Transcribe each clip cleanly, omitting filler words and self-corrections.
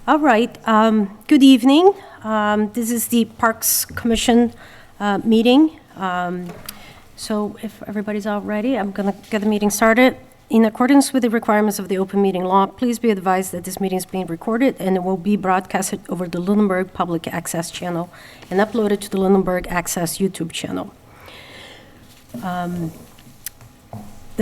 All right. Good evening. This is the Parks Commission meeting. So if everybody's all ready, I'm going to get the meeting started. In accordance with the requirements of the open meeting law, please be advised that this meeting is being recorded and it will be broadcasted over the Lunenburg Public Access channel and uploaded to the Lunenburg Access YouTube channel. The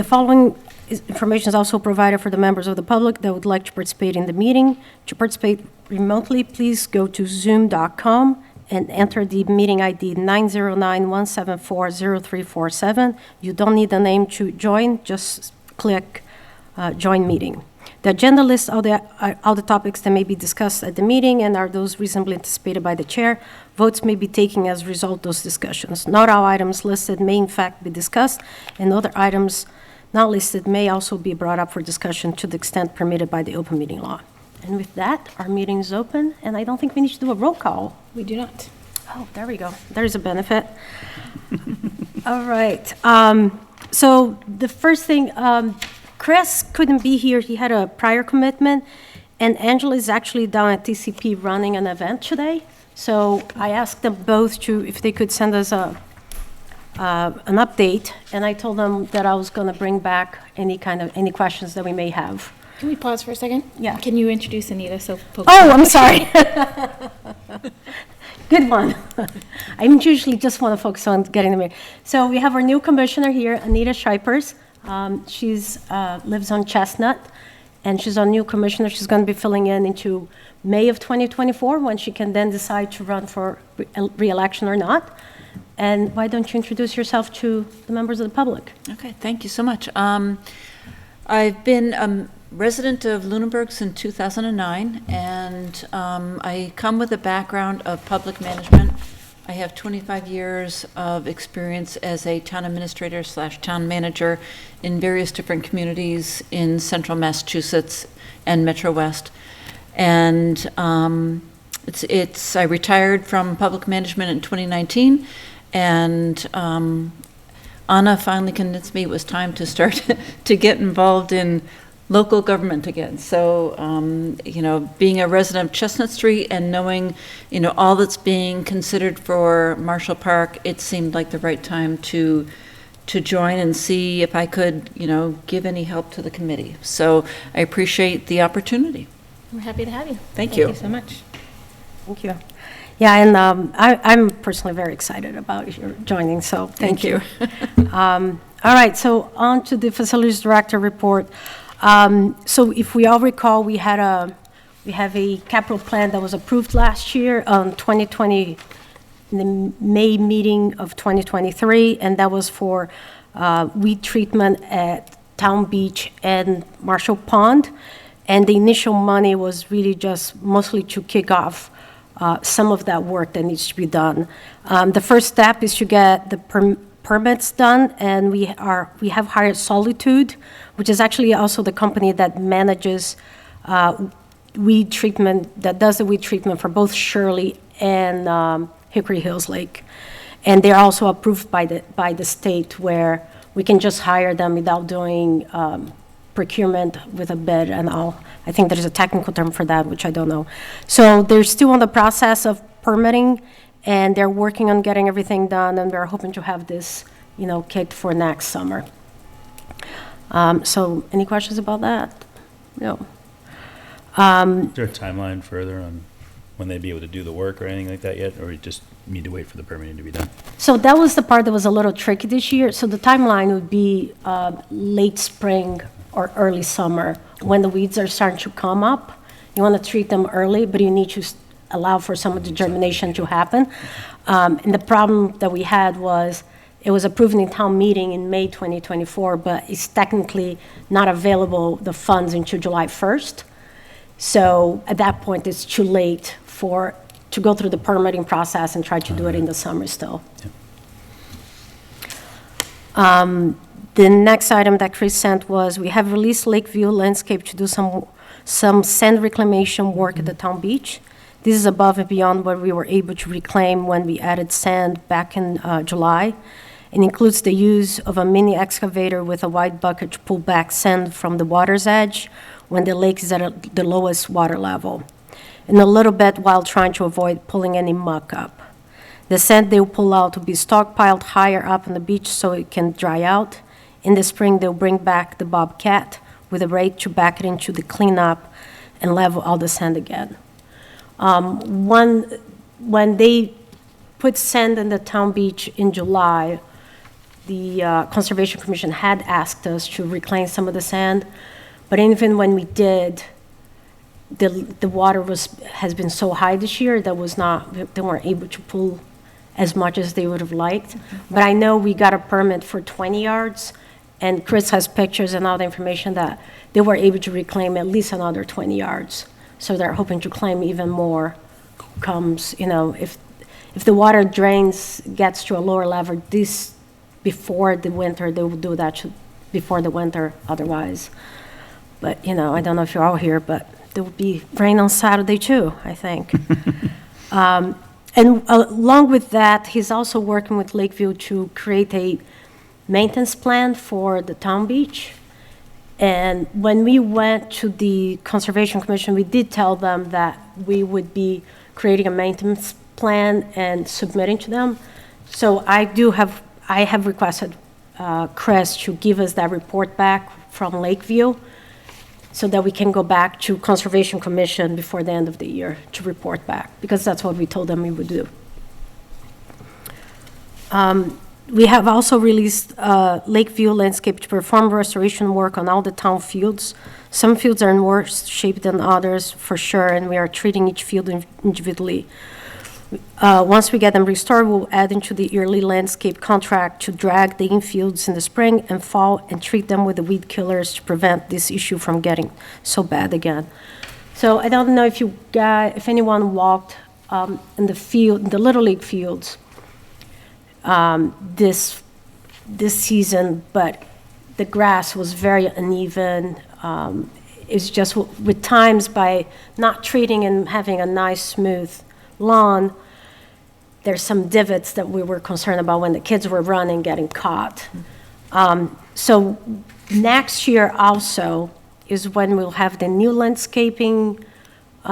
following information is also provided for the members of the public that would like to participate in the meeting. To participate remotely, please go to zoom.com and enter the meeting ID 909-174-0347. You don't need a name to join, just click Join Meeting. The agenda lists all the topics that may be discussed at the meeting and are those reasonably anticipated by the chair. Votes may be taken as a result of those discussions. Not all items listed may in fact be discussed, and other items not listed may also be brought up for discussion to the extent permitted by the open meeting law. And with that, our meeting is open, and I don't think we need to do a roll call. We do not. Oh, there we go. There's a benefit. All right. So the first thing, Chris couldn't be here. He had a prior commitment, and Angela is actually down at TCP running an event today. So I asked them both if they could send us an update, and I told them that I was going to bring back any questions that we may have. Can we pause for a second? Yeah. Can you introduce Anita so folks? Oh, I'm sorry. Good one. I usually just want to focus on getting them in. So we have our new commissioner here, Anita Shipers. She's lives on Chestnut, and she's our new commissioner. She's going to be filling in into May of 2024 when she can then decide to run for re-election or not. And why don't you introduce yourself to the members of the public? Okay, thank you so much. I've been a resident of Lunenburg since 2009, and I come with a background of public management. I have 25 years of experience as a town administrator / town manager in various different communities in central Massachusetts and Metro West. And I retired from public management in 2019, and Anna finally convinced me it was time to start to get involved in local government again. So, being a resident of Chestnut Street and knowing, all that's being considered for Marshall Park, it seemed like the right time to join and see if I could, give any help to the committee. So I appreciate the opportunity. We're happy to have you. Thank you. Thank you so much. Thank you. Yeah, and I'm personally very excited about your joining, so thank you. All right, so on to the facilities director report. So if we all recall, we have a capital plan that was approved last year on 2020, in the May meeting of 2023, and that was for weed treatment at Town Beach and Marshall Pond. And the initial money was really just mostly to kick off some of that work that needs to be done. The first step is to get the permits done, and we have hired Solitude, which is actually also the company that manages weed treatment, that does the weed treatment for both Shirley and Hickory Hills Lake. And they're also approved by the state, where we can just hire them without doing procurement with a bid and all. I think there's a technical term for that, which I don't know. So they're still in the process of permitting, and they're working on getting everything done, and we're hoping to have this, kicked for next summer. So any questions about that? No. Is there a timeline further on when they'd be able to do the work or anything like that yet, or you just need to wait for the permitting to be done? So that was the part that was a little tricky this year. So the timeline would be late spring or early summer, when the weeds are starting to come up. You want to treat them early, but you need to allow for some of the germination to happen. And the problem that we had was it was approved in town meeting in May 2024, but it's technically not available, the funds, until July 1st. So at that point, it's too late to go through the permitting process and try to do it in the summer still. Yeah. The next item that Chris sent was, we have released Lakeview Landscape to do some sand reclamation work at the town beach. This is above and beyond what we were able to reclaim when we added sand back in July. It includes the use of a mini excavator with a wide bucket to pull back sand from the water's edge when the lake is at the lowest water level. and a little bit while trying to avoid pulling any muck up. The sand they'll pull out will be stockpiled higher up on the beach so it can dry out. In the spring, they'll bring back the Bobcat with a rake to back it into the cleanup and level all the sand again. When they put sand in the town beach in July, the Conservation Commission had asked us to reclaim some of the sand, but even when we did, the water has been so high this year that they weren't able to pull as much as they would have liked. But I know we got a permit for 20 yards, and Chris has pictures and all the information that they were able to reclaim at least another 20 yards. So they're hoping to claim even more comes, if the water gets to a lower level before the winter, they will do that before the winter otherwise. But, I don't know if you're all here, but there will be rain on Saturday too, I think. And along with that, he's also working with Lakeview to create a maintenance plan for the town beach. And when we went to the Conservation Commission, we did tell them that we would be creating a maintenance plan and submitting to them. So I have requested Chris to give us that report back from Lakeview so that we can go back to Conservation Commission before the end of the year to report back, because that's what we told them we would do. We have also released Lakeview Landscape to perform restoration work on all the town fields. Some fields are in worse shape than others, for sure, and we are treating each field individually. Once we get them restored, we'll add into the yearly landscape contract to drag the infields in the spring and fall and treat them with the weed killers to prevent this issue from getting so bad again. So I don't know if anyone walked in the Little League fields this season, but the grass was very uneven. It's just with times by not treating and having a nice smooth lawn, there's some divots that we were concerned about when the kids were running, getting caught. So next year also is when we'll have the new landscaping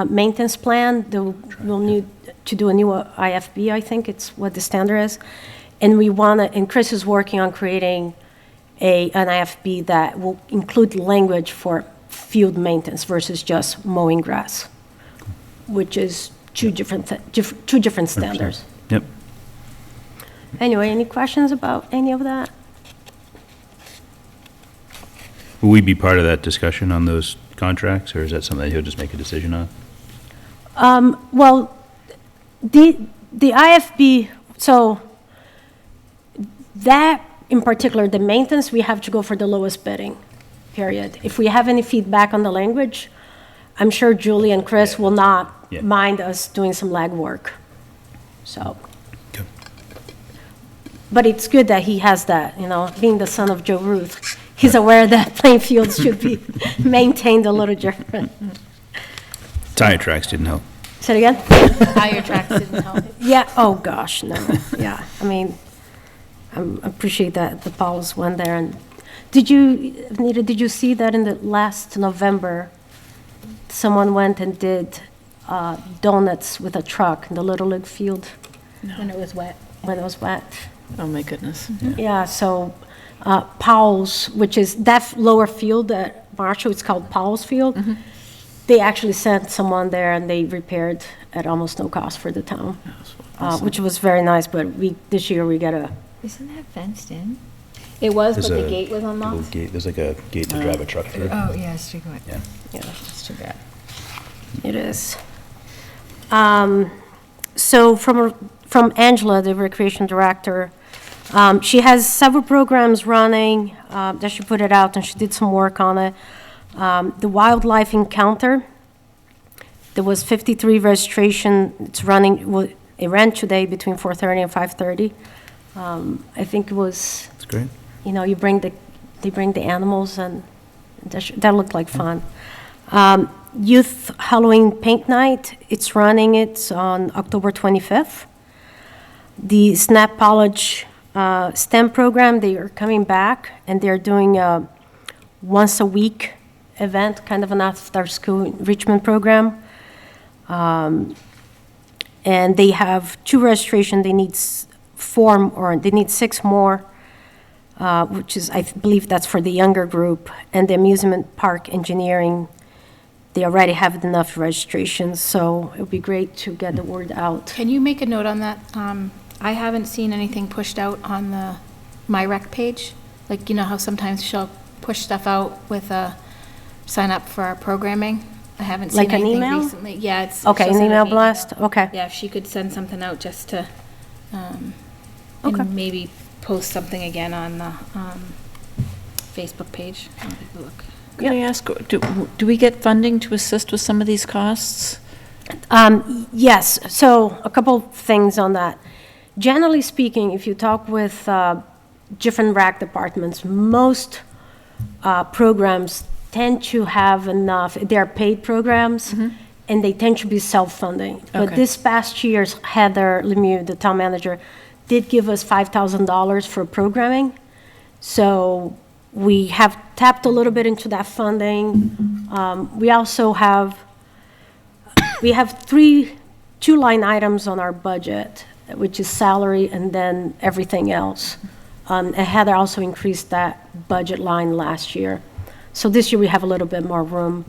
maintenance plan. We'll need to do a new IFB, I think it's what the standard is. And and Chris is working on creating an IFB that will include language for field maintenance versus just mowing grass, which is two different standards. 100%. Yep. Anyway, any questions about any of that? Will we be part of that discussion on those contracts, or is that something that he'll just make a decision on? Well, the IFB, so that in particular, the maintenance, we have to go for the lowest bidding, period. If we have any feedback on the language, I'm sure Julie and Chris will not mind us doing some legwork. So. Okay. But it's good that he has that, being the son of Joe Ruth. He's aware that playing fields should be maintained a little different. Tire tracks didn't help. Say it again? Tire tracks didn't help. Yeah, oh gosh, no, yeah. I mean, I appreciate that the Pauls went there. And Anita, did you see that in the last November, someone went and did donuts with a truck in the Little League field? When it was wet. When it was wet. Oh, my goodness. Yeah, so Powell's, which is that lower field at Marshall, it's called Powell's Field. Mm-hmm. They actually sent someone there and they repaired at almost no cost for the town, which was very nice. But this year we got a. Isn't that fenced in? It was, There's but the a gate was little unlocked. gate. There's like a gate to drive a truck through. Oh, yeah, it's too good. Yeah. Yeah, It's too bad. it is. So from Angela, the recreation director, she has several programs running that she put it out and she did some work on it. The Wildlife Encounter, there was 53 registration. It's running. Well, it ran today between 4:30 and 5:30. I think it was. That's great. They bring the animals and that looked like fun. Youth Halloween Paint Night, it's running. It's on October 25th. The Snap College STEM program, they are coming back and they're doing a once a week event, kind of an after school enrichment program. And they have 2 registration, they need 4, or they need 6 more, which is, I believe that's for the younger group. And the amusement park engineering, they already have enough registrations, so it would be great to get the word out. Can you make a note on that? I haven't seen anything pushed out on the MyRec page. Like, you know how sometimes she'll push stuff out with a sign up for our programming? I haven't seen Like an anything email? recently. Yeah, it's. Okay, she'll an send email blast, okay. Yeah, if she could send something out just to, Okay. and maybe post something again on the Facebook page. I'll take a look. Can I ask, do we get funding to assist with some of these costs? Yes, so a couple things on that. Generally speaking, if you talk with different RAC departments, most programs tend to have enough, they're paid programs, and they tend to be self-funding. But Okay. this past year, Heather Lemieux, the town manager, did give us $5,000 for programming. So we have tapped a little bit into that funding. We also have, we have 2 line items on our budget, which is salary and then everything else. And Heather also increased that budget line last year. So this year we have a little bit more room.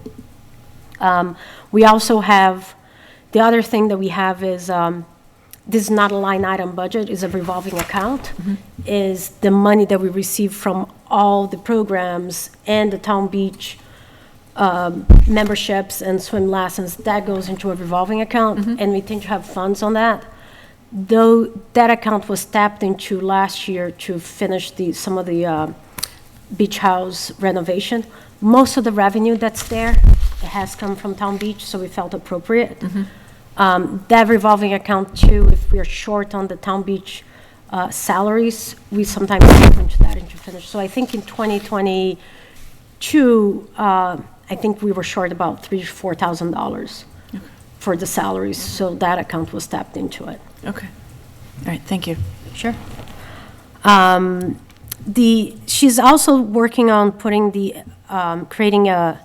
We also have, the other thing that we have is, this is not a line item budget, is a revolving account, is the money that we receive from all the programs and the Town Beach memberships and swim lessons, that goes into a revolving account, and we tend to have funds on that. Though that account was tapped into last year to finish some of the beach house renovation, most of the revenue that's there, it has come from Town Beach, so we felt appropriate. That revolving account too, if we're short on the Town Beach salaries, we sometimes tap into that and to finish. So I think in 2022, I think we were short about $3,000 to $4,000 for the salaries, so that account was tapped into it. Okay. All right, thank you. Sure. She's also working on putting creating a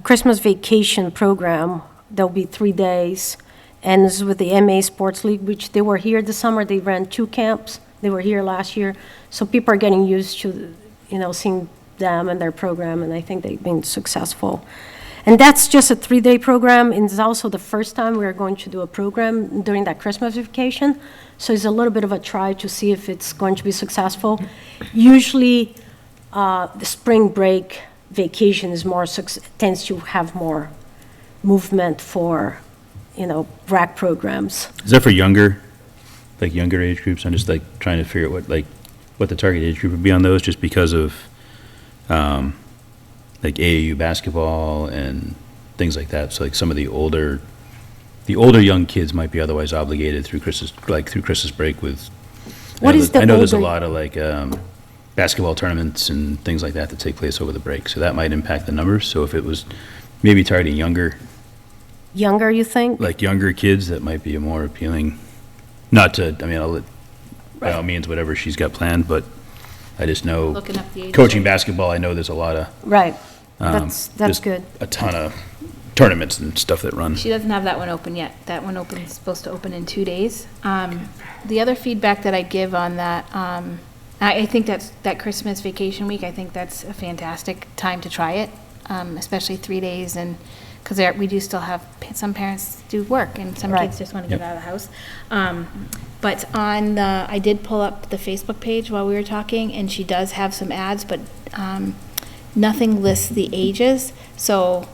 Christmas vacation program. There'll be 3 days, and this is with the MA Sports League, which they were here this summer. They ran 2 camps. They were here last year. So people are getting used to, seeing them and their program, and I think they've been successful. And that's just a 3-day program, and it's also the first time we're going to do a program during that Christmas vacation. So it's a little bit of a try to see if it's going to be successful. Usually, the spring break vacation is tends to have more movement for, RAC programs. Is that for younger age groups? I'm just trying to figure out what the target age group would be on those, just because of AAU basketball and things like that. So some of the older young kids might be otherwise obligated through Christmas break with. What is the I know there's a older- lot of basketball tournaments and things like that take place over the break, so that might impact the numbers. So if it was maybe targeting younger kids, that might be a more appealing. I'll let, by all means, whatever she's got planned, but I just know Looking up the age. coaching basketball, I know there's a lot of, Right. That's there's good. a ton of tournaments and stuff that run. She doesn't have that one open yet. That one is supposed to open in 2 days. The other feedback that I give on that, I think that Christmas vacation week, I think that's a fantastic time to try it, especially 3 days, and because we do still have, some parents do work, and some Right. kids just want to Yep. get out of the house. But I did pull up the Facebook page while we were talking, and she does have some ads, but nothing lists the ages. So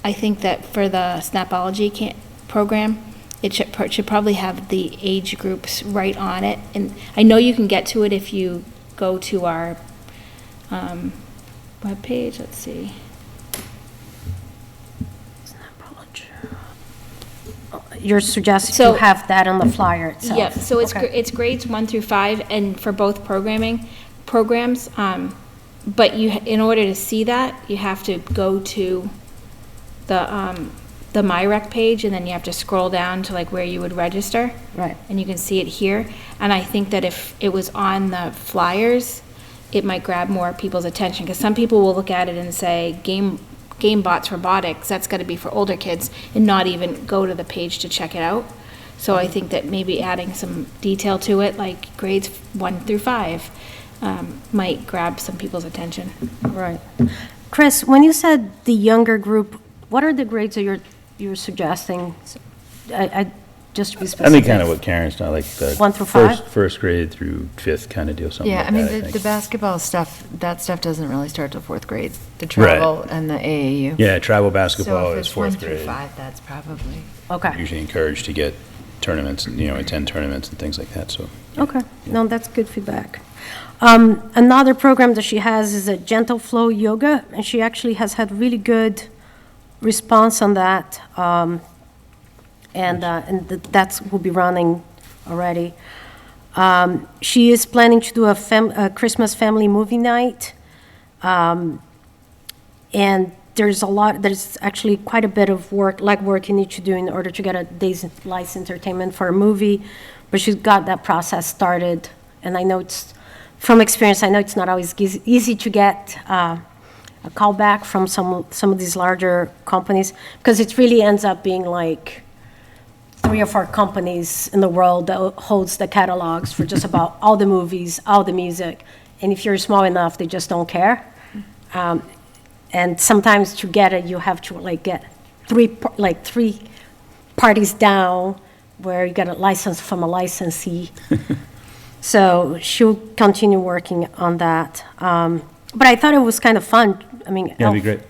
I think that for the Snapology program, it should probably have the age groups right on it. And I know you can get to it if you go to our webpage. Let's see. You're suggesting So- to have that on the flyer itself? Yeah, so Okay. it's grades 1 through 5, and for both programs. But in order to see that, you have to go to the MyRec page, and then you have to scroll down to where you would register. Right. And you can see it here. And I think that if it was on the flyers, it might grab more people's attention, because some people will look at it and say, game GameBots Robotics, that's gotta be for older kids and not even go to the page to check it out. So I think that maybe adding some detail to it, like grades 1 through 5, might grab some people's attention. Right. Chris, when you said the younger group, what are the grades that you're suggesting? Just to be I specific. think kind of what Karen's done, like the 1 through 5? first grade through 5th kind of deal, something Yeah, like I mean, that, I the think. basketball stuff, that stuff doesn't really start till 4th grade. The travel and the AAU. Yeah, travel So basketball if is it's 1 4th through grade. 5, that's probably. Okay, Usually encouraged to get tournaments, attend tournaments and things like that, so. okay. No, that's good feedback. Another program that she has is a Gentle Flow Yoga, and she actually has had really good response on that. And that's, will be running already. She is planning to do a Christmas family movie night. And there's actually quite a bit of legwork you need to do in order to get a day's licensed entertainment for a movie. But she's got that process started. And I know from experience, I know it's not always easy to get a call back from some of these larger companies, because it really ends up being like 3 or 4 companies in the world that holds the catalogs for just about all the movies, all the music. And if you're small enough, they just don't care. And sometimes to get it, you have to get 3 parties down where you get a license from a licensee. So she'll continue working on that. But I thought it was kind of fun. I mean, Yeah, that'd be great.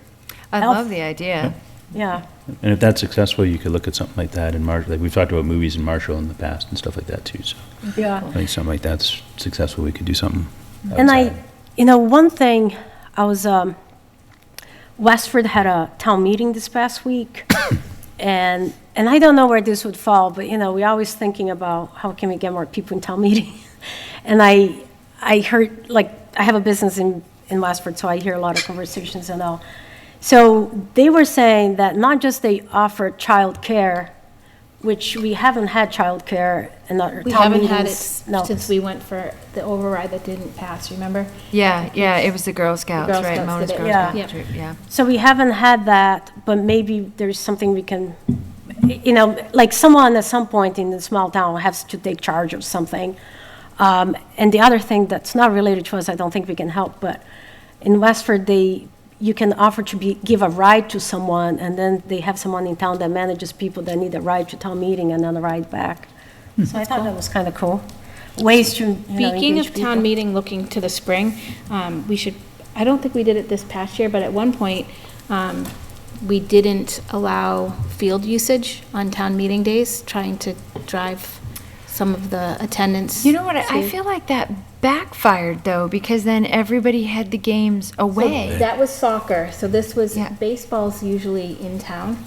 I Elf. love the idea. Yeah, And if that's successful, you could look at something like that in Marshall. Like, we've talked about movies in Marshall in the past and stuff like that, too, so yeah. I think something like that's successful, we could do something And outside. one thing, I was, Westford had a town meeting this past week, and I don't know where this would fall, but, we're always thinking about how can we get more people in town meeting? And I heard, I have a business in Westford, so I hear a lot of conversations and all. So they were saying that not just they offer childcare, which we haven't had childcare in our We town haven't had it meetings. No. since we went for the override that didn't pass, remember? Yeah, it was the Girl Scouts, Girl right? Scouts Mona's did it. Girl Yeah. Scout Yep. troop, yeah. So we haven't had that, but maybe there's something we can, someone at some point in the small town has to take charge of something. And the other thing that's not related to us, I don't think we can help, but in Westford, you can offer to give a ride to someone, and then they have someone in town that manages people that need a ride to town meeting and then a ride back. So I thought that was kind of cool. Ways to, Speaking engage of people. town meeting, looking to the spring, I don't think we did it this past year, but at one point, we didn't allow field usage on town meeting days, trying to drive some of the attendance. You know what, I to- feel like that backfired though, because then everybody had the games So away. that was soccer, so this was, Yeah. baseball's usually in town.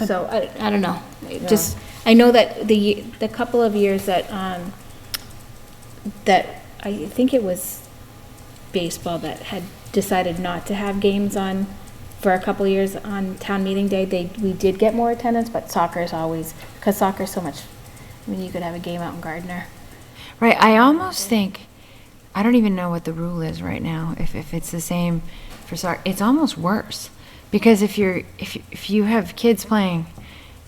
So I don't know, just, I know that the couple of years that I think it was baseball that had decided not to have games on, for a couple of years on town meeting day, we did get more attendance, but soccer is always, because soccer's so much, I mean, you could have a game out in Gardner. Right, I almost think, I don't even know what the rule is right now, if it's the same for soccer. It's almost worse, because if you have kids playing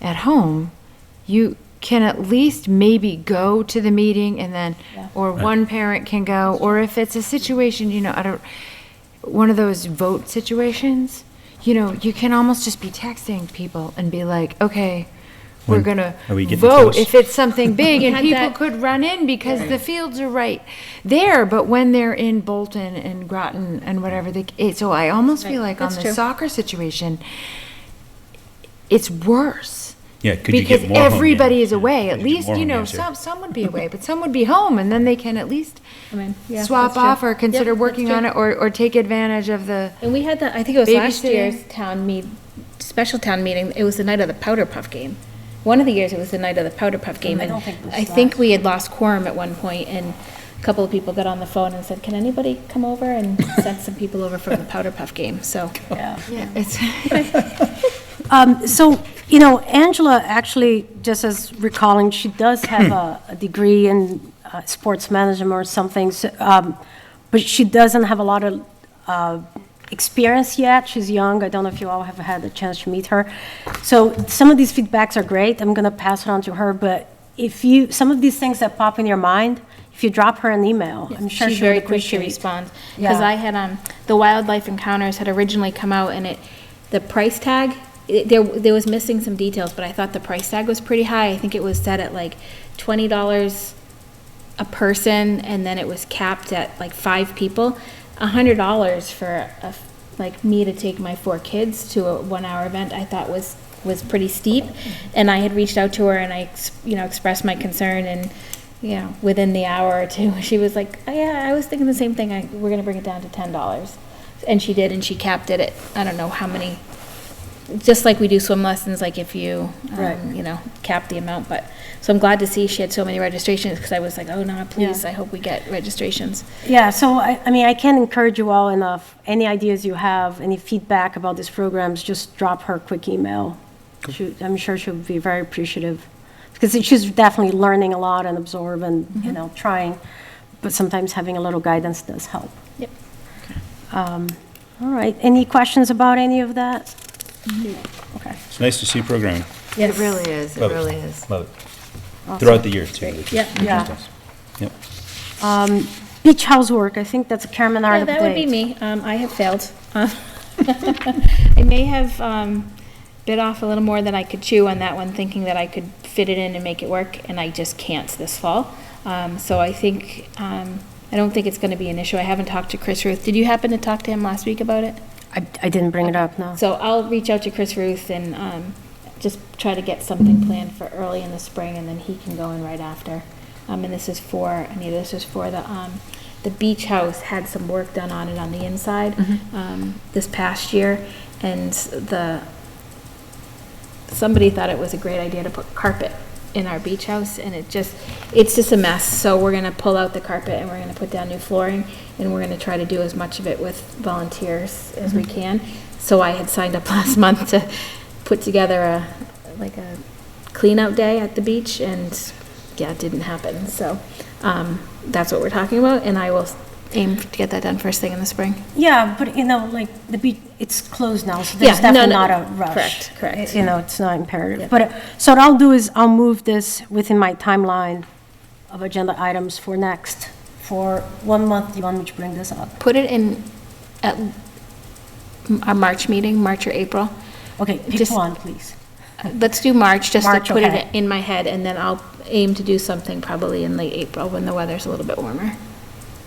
at home, you can at least maybe go to the meeting and then, Yeah. or one parent can go, or if it's a situation, one of those vote situations, you can almost just be texting people and be like, okay, we're When- gonna are we getting vote close? if it's something big, and had people that- could run in because the fields are right there, but when they're in Bolton and Groton and whatever, so I almost feel Right, like on that's the true. soccer situation, it's worse. Yeah, could you Because get more home everybody games? is away, Yeah, at could you get least, more home games here? some would be away, but some would be home, and then they can at least I mean, yeah, swap that's true. off or consider Yep, that's working true. on it, or take advantage of the, And we had the, I think it was last Babysitting. year's special town meeting, it was the night of the Powder Puff game. One of the years, it was the night of the Powder Puff game, I and don't think it was I think last we had lost quorum at one point, and a couple of people got on the phone and said, can anybody come over, and sent some people over from the Powder Puff game, so. Yeah. yeah, it's, So, Angela actually, just as recalling, she does have a degree in sports management or something, but she doesn't have a lot of experience yet. She's young. I don't know if you all have had a chance to meet her. So some of these feedbacks are great. I'm going to pass it on to her. But some of these things that pop in your mind, if you drop her an email, I'm sure She's she would very quick to appreciate. respond. Because Yeah. I had, the Wildlife Encounters had originally come out and the price tag, there was missing some details, but I thought the price tag was pretty high. I think it was set at like $20 a person, and then it was capped at like 5 people. $100 for like me to take my 4 kids to a 1-hour event, I thought was pretty steep. And I had reached out to her and I, expressed my concern, and, within the hour or two, she was like, oh, yeah, I was thinking the same thing. We're gonna bring it down to $10. And she did, and she capped it at, I don't know how many, just like we do swim lessons, like if you, Right. cap the amount. But, so I'm glad to see she had so many registrations, because I was like, oh, no, please, Yeah. I hope we get registrations. Yeah, so I mean, I can't encourage you all enough. Any ideas you have, any feedback about these programs, just drop her a quick email. I'm sure she'll be very appreciative, because she's definitely learning a lot and absorb and, trying, but sometimes having a little guidance does help. Yep. All right, any questions about any of that? Okay. It's nice to see programming. It really is, it Love it. really is. Love it. Throughout the year, too. which is- Yeah. which is Yeah. nice. Yep. Beach housework, I think that's a Karen Menard Yeah, update. that would be me. I have failed. I may have bit off a little more than I could chew on that one, thinking that I could fit it in and make it work, and I just can't this fall. So I think, I don't think it's going to be an issue. I haven't talked to Chris Ruth. Did you happen to talk to him last week about it? I didn't bring it up, no. So I'll reach out to Chris Ruth and just try to get something planned for early in the spring, and then he can go in right after. And this is for, Anita, this is for the beach house had some work done on it on the inside this past year, and somebody thought it was a great idea to put carpet in our beach house, and it's just a mess. So we're gonna pull out the carpet and we're gonna put down new flooring, and we're gonna try to do as much of it with volunteers as we can. So I had signed up last month to put together a clean out day at the beach, and yeah, it didn't happen. So that's what we're talking about, and I will aim to get that done first thing in the spring. Yeah, but the beach, it's closed now, so Yeah, there's definitely no, not a rush. correct. It's not imperative. But, so what I'll do is I'll move this within my timeline of agenda items for 1 month. Do you want me to bring this up? Put it in at our March meeting, March or April. Okay, pick Just- one, please. Let's do March, just to March, put okay. it in my head, and then I'll aim to do something probably in late April when the weather's a little bit warmer.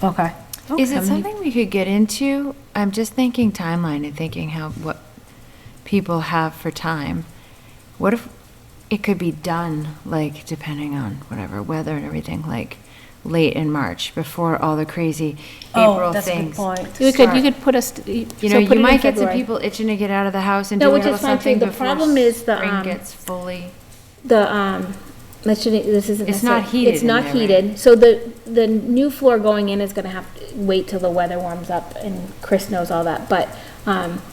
Okay. Is it something we could get into? I'm just thinking timeline and thinking what people have for time. What if it could be done, like, depending on whatever weather and everything, like, late in March, before all the crazy Oh, April that's a good things? point. You start? could put us, You know, you might get some people itching to get out of the house and No, do a which little is fine, too. something The before problem is the, spring gets fully. this isn't It's not necessarily- heated It's in not there, right? heated, so the new floor going in is gonna have to wait till the weather warms up, and Chris knows all that, but,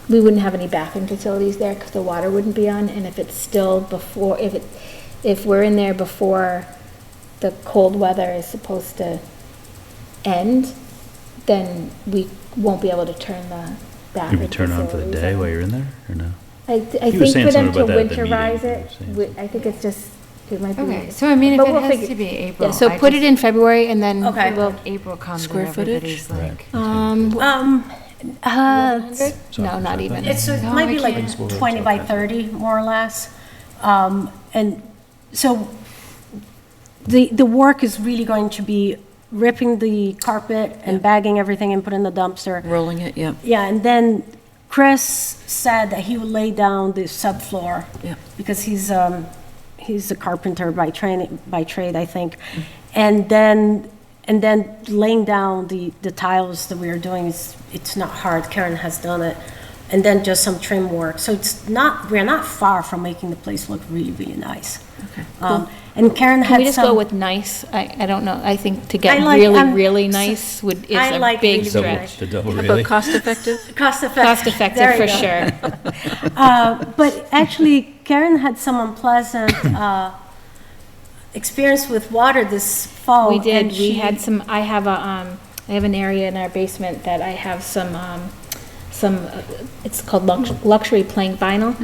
we wouldn't have any bathroom facilities there, because the water wouldn't be on, and if it's still before, if we're in there before the cold weather is supposed to end, then we won't be able to turn the bathroom Maybe turn on for the facilities day on. while you're in there, or no? I He was think saying for them something to about that at the winterize meeting. it, He was saying I think it's just, it might be. Okay, so I mean, if But it we'll has figure- to be April. Yeah, so I put it just- in February, and then Okay. we'll, April comes Square and footage? everybody's like, no, not even. It No, might be I like can't. 20 by 30, more or less. And so the work is really going to be ripping the carpet and bagging everything and putting in the dumpster. Rolling it, yeah. Yeah, and then Chris said that he would lay down the subfloor. Yeah. Because he's a carpenter by trade, I think. And then laying down the tiles that we are doing it's not hard. Karen has done it. And then just some trim work. So we're not far from making the place look really, really nice. Okay, And Karen Can had we just go some, with nice? I don't know, I think to get I like- really, I'm- really nice is I a like big really, Double, really stretch. the double How really? about cost effective? cost effective. Cost effective, There for you go. sure. But actually, Karen had some unpleasant experience with water this fall. We did, and we had some, I have an area in our basement that I have some some, it's called luxury plank vinyl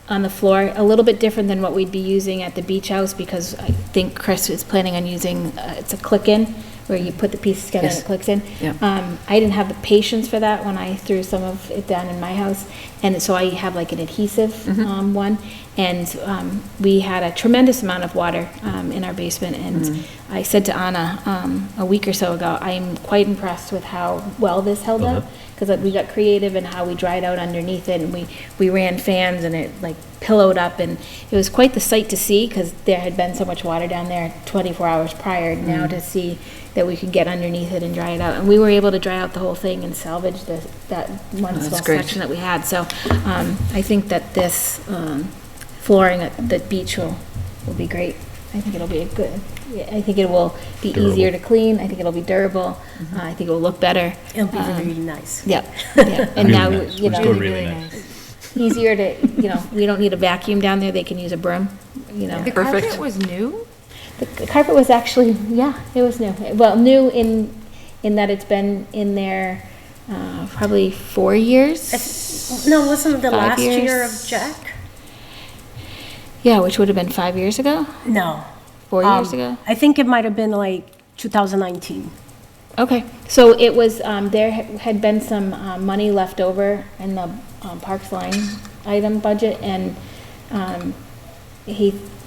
on the floor, a little bit different than what we'd be using at the beach house, because I think Chris is planning on using, it's a click-in, where you put the pieces together and Yes. it clicks in. Yeah. I didn't have the patience for that when I threw some of it down in my house, and so I have like an adhesive one, and we had a tremendous amount of water in our basement, and I said to Anna a week or so ago, I'm quite impressed with how well this held up, because we got creative in how we dried out underneath it, and we ran fans, and it like pillowed up, and it was quite the sight to see, because there had been so much water down there 24 hours prior, now to see that we could get underneath it and dry it out. And we were able to dry out the whole thing and salvage that one that's small great. section that we had. So I think that this flooring at the beach will be great. I think it'll be I think it will be easier to clean. I think it'll be durable. I think it will look better. It'll be really nice. Yep. Yeah. And Really now, nice. you Let's know, go really nice. easier to, we don't need a vacuum down there. They can use a broom, The Perfect. carpet was new? The carpet was actually, yeah, it was new. Well, new in that it's been in there probably 4 years. No, wasn't it the 5 last year of years. Jack? Yeah, which would have been 5 years ago, No. 4 years ago. I think it might have been like 2019. Okay, so it was, there had been some money left over in the Parks Line item budget, and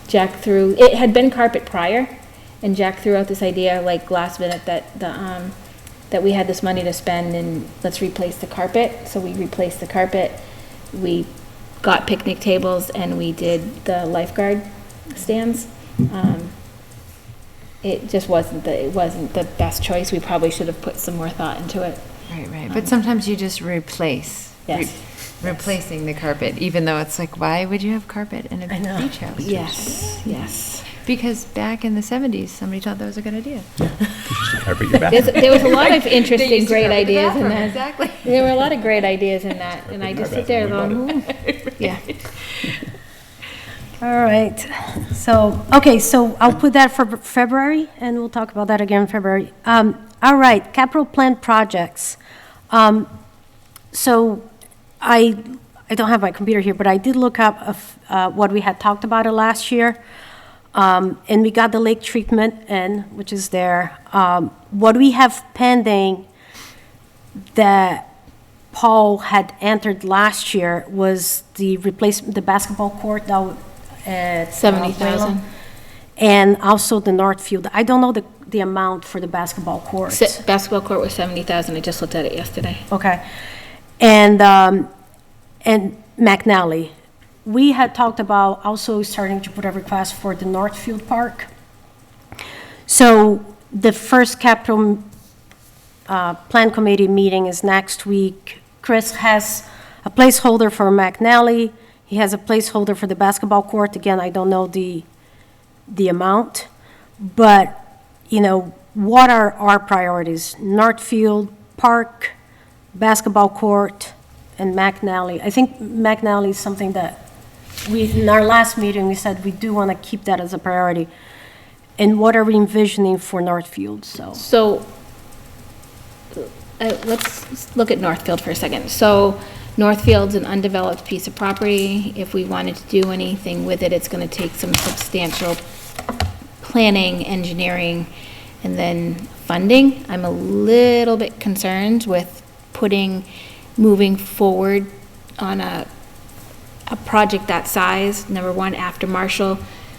Jack threw, it had been carpet prior, and Jack threw out this idea like last minute that we had this money to spend and let's replace the carpet. So we replaced the carpet, we got picnic tables, and we did the lifeguard stands. It just wasn't the best choice. We probably should have put some more thought into it. Right. But sometimes you just replace. Yes. Replacing the carpet, even though it's like, why would you have carpet in a beach house? Yes. Because back in the 70s, somebody thought that was a good idea. Just carpet your bathroom. There was a lot of interesting, great ideas in that. Exactly. There were a lot of great ideas in that, and I just sit there going, yeah. All right. So, okay, so I'll put that for February, and we'll talk about that again in February. All right, capital plan projects. So I don't have my computer here, but I did look up what we had talked about it last year. And we got the lake treatment in, which is there. What we have pending that Paul had entered last year was the basketball court down at 70,000. and also the Northfield. I don't know the amount for the basketball court. Basketball court was 70,000. I just looked at it yesterday. Okay. And McNally. We had talked about also starting to put a request for the Northfield Park. So the first capital plan committee meeting is next week. Chris has a placeholder for McNally. He has a placeholder for the basketball court. Again, I don't know the amount, but, what are our priorities? Northfield Park, basketball court, and McNally. I think McNally is something that in our last meeting, we said we do want to keep that as a priority. And what are we envisioning for Northfield, So let's look at Northfield for a second. So Northfield's an undeveloped piece of property. If we wanted to do anything with it, it's going to take some substantial planning, engineering, and then funding. I'm a little bit concerned with moving forward on a project that size, number one, after Marshall,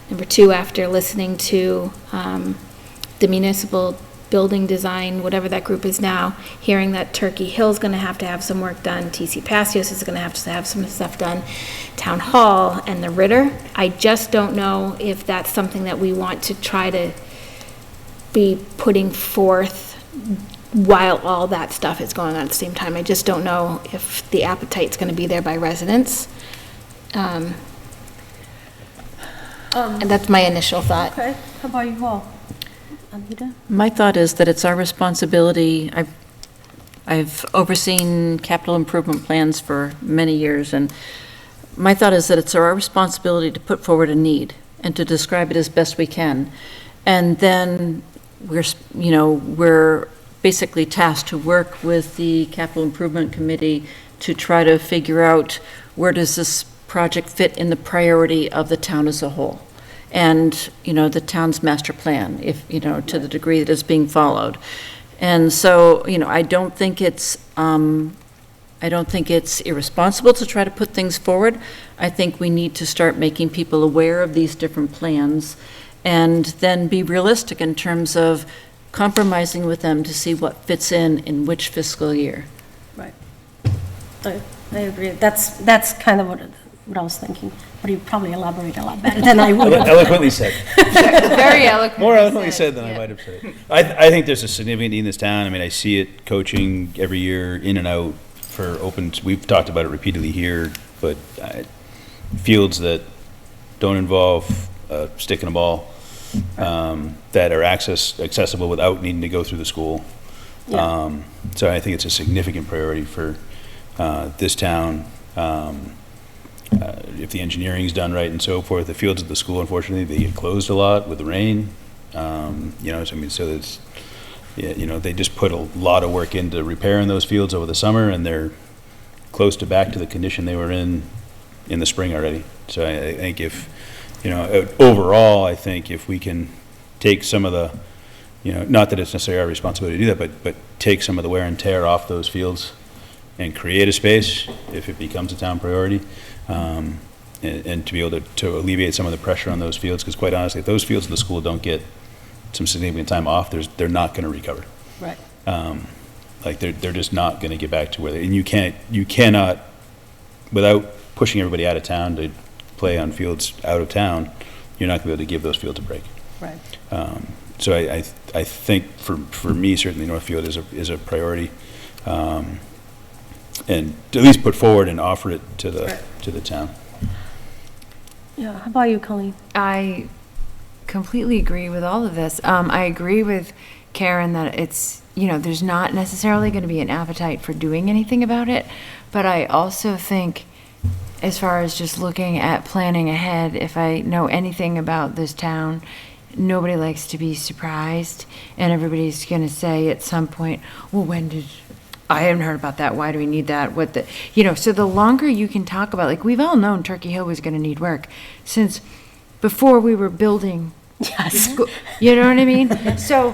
number two, after listening to the municipal building design, whatever that group is now, hearing that Turkey Hill's gonna have to have some work done, TC Passios is gonna have to have some stuff done, Town Hall and the Ritter. I just don't know if that's something that we want to try to be putting forth while all that stuff is going on at the same time. I just don't know if the appetite's gonna be there by residents. And that's my initial thought. Okay, how about you all? Anita? My thought is that it's our responsibility. I've overseen capital improvement plans for many years, and my thought is that it's our responsibility to put forward a need and to describe it as best we can. And then we're basically tasked to work with the capital improvement committee to try to figure out where does this project fit in the priority of the town as a whole. And, the town's master plan, if, to the degree that it's being followed. And so, I don't think it's irresponsible to try to put things forward. I think we need to start making people aware of these different plans and then be realistic in terms of compromising with them to see what fits in which fiscal year. Right. I agree. That's kind of what I was thinking, but you probably elaborate a lot better than I would. Eloquently said. Very eloquent. More eloquently said than I might have said it. I think there's a significant need in this town. I mean, I see it coaching every year in and out for open, we've talked about it repeatedly here, but fields that don't involve a stick and a ball, that are accessible without needing to go through the school. Yeah. So I think it's a significant priority for this town. If the engineering's done right and so forth, the fields at the school, unfortunately, they get closed a lot with the rain. So it's, they just put a lot of work into repairing those fields over the summer, and they're close to back to the condition they were in the spring already. So I think if, overall, I think if we can take some of the, not that it's necessarily our responsibility to do that, but take some of the wear and tear off those fields and create a space, if it becomes a town priority, and to be able to alleviate some of the pressure on those fields, because quite honestly, if those fields of the school don't get some significant time off, they're not going to recover. Right. They're just not going to get back to where and you cannot, without pushing everybody out of town to play on fields out of town, you're not going to be able to give those fields a break. Right. So I think for me, certainly Northfield is a priority, and at least put forward and offer it to the town. Yeah. How about you, Colleen? I completely agree with all of this. I agree with Karen that it's, there's not necessarily going to be an appetite for doing anything about it. But I also think, as far as just looking at planning ahead, if I know anything about this town, nobody likes to be surprised. And everybody's going to say at some point, well, I haven't heard about that. Why do we need that? So the longer you can talk about, like, we've all known Turkey Hill was going to need work since before we were building the school. You know what I mean? So,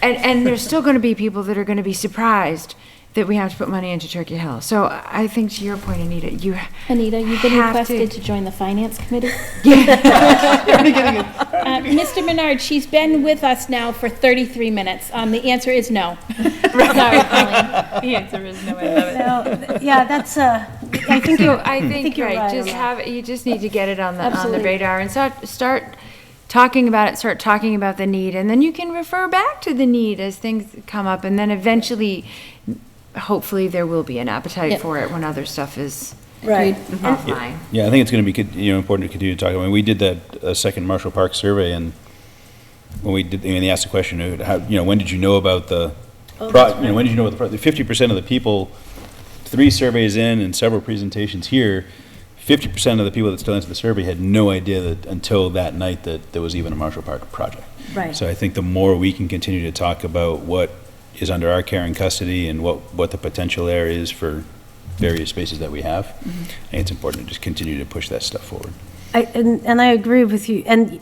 and there's still going to be people that are going to be surprised that we have to put money into Turkey Hill. So I think, to your point, Anita, you've been requested to join the finance committee? Mr. Menard, she's been with us now for 33 minutes. The answer is no. Sorry, Colleen. The answer is no. I love it. No, yeah, that's, I think you're right. right Just on that. you just need to get it on the Absolutely. radar and start talking about it, start talking about the need, and then you can refer back to the need as things come up, and then eventually, hopefully, there will be an appetite Yep. for it when other stuff is Right. offline. Yeah, I think it's going to be important to continue to talk about. We did that second Marshall Park survey, and when they asked the question, when did you know about the, when did you know about the 50% of the people, 3 surveys in and several presentations here, 50% of the people that still answered the survey had no idea that until that night that there was even a Marshall Park project. Right. So I think the more we can continue to talk about what is under our care and custody and what the potential there is for various spaces that we have, I think it's important to just continue to push that stuff forward. And I agree with you. And,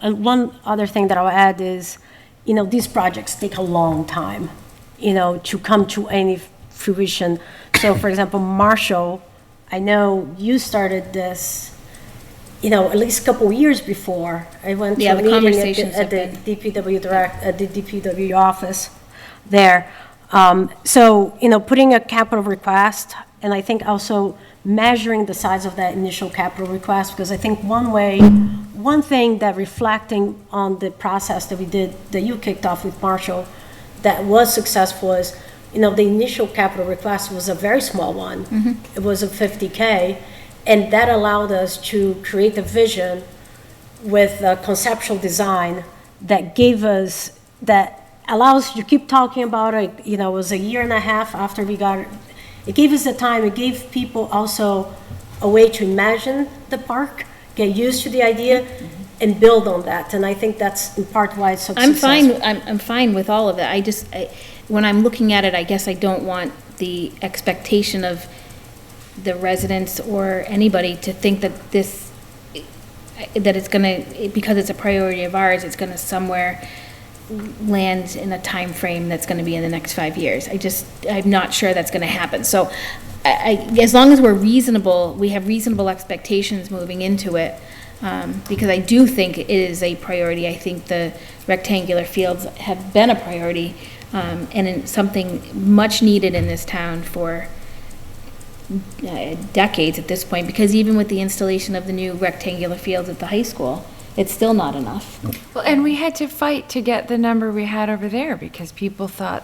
one other thing that I'll add is, these projects take a long time, to come to any fruition. So, for example, Marshall, I know you started this, at least a couple of years before. I went to a the meeting conversations at the have been- DPW at the DPW office there. So, putting a capital request, and I think also measuring the size of that initial capital request, because I think one thing that reflecting on the process that you kicked off with Marshall, that was successful is, the initial capital request was a very small one. It was a $50K, and that allowed us to create a vision with a conceptual design that gave us, that allows us to keep talking about it. It was a year and a half after we got it. It gave us the time. It gave people also a way to imagine the park, get used to the idea, and build on that. And I think that's in part why it's so I'm successful. fine with all of that. When I'm looking at it, I guess I don't want the expectation of the residents or anybody to think that that it's gonna, because it's a priority of ours, it's gonna somewhere land in a time frame that's gonna be in the next 5 years. I'm not sure that's gonna happen. So as long as we're reasonable, we have reasonable expectations moving into it, because I do think it is a priority. I think the rectangular fields have been a priority, and something much needed in this town for decades at this point, because even with the installation of the new rectangular fields at the high school, it's still not enough. Well, and we had to fight to get the number we had over there because people thought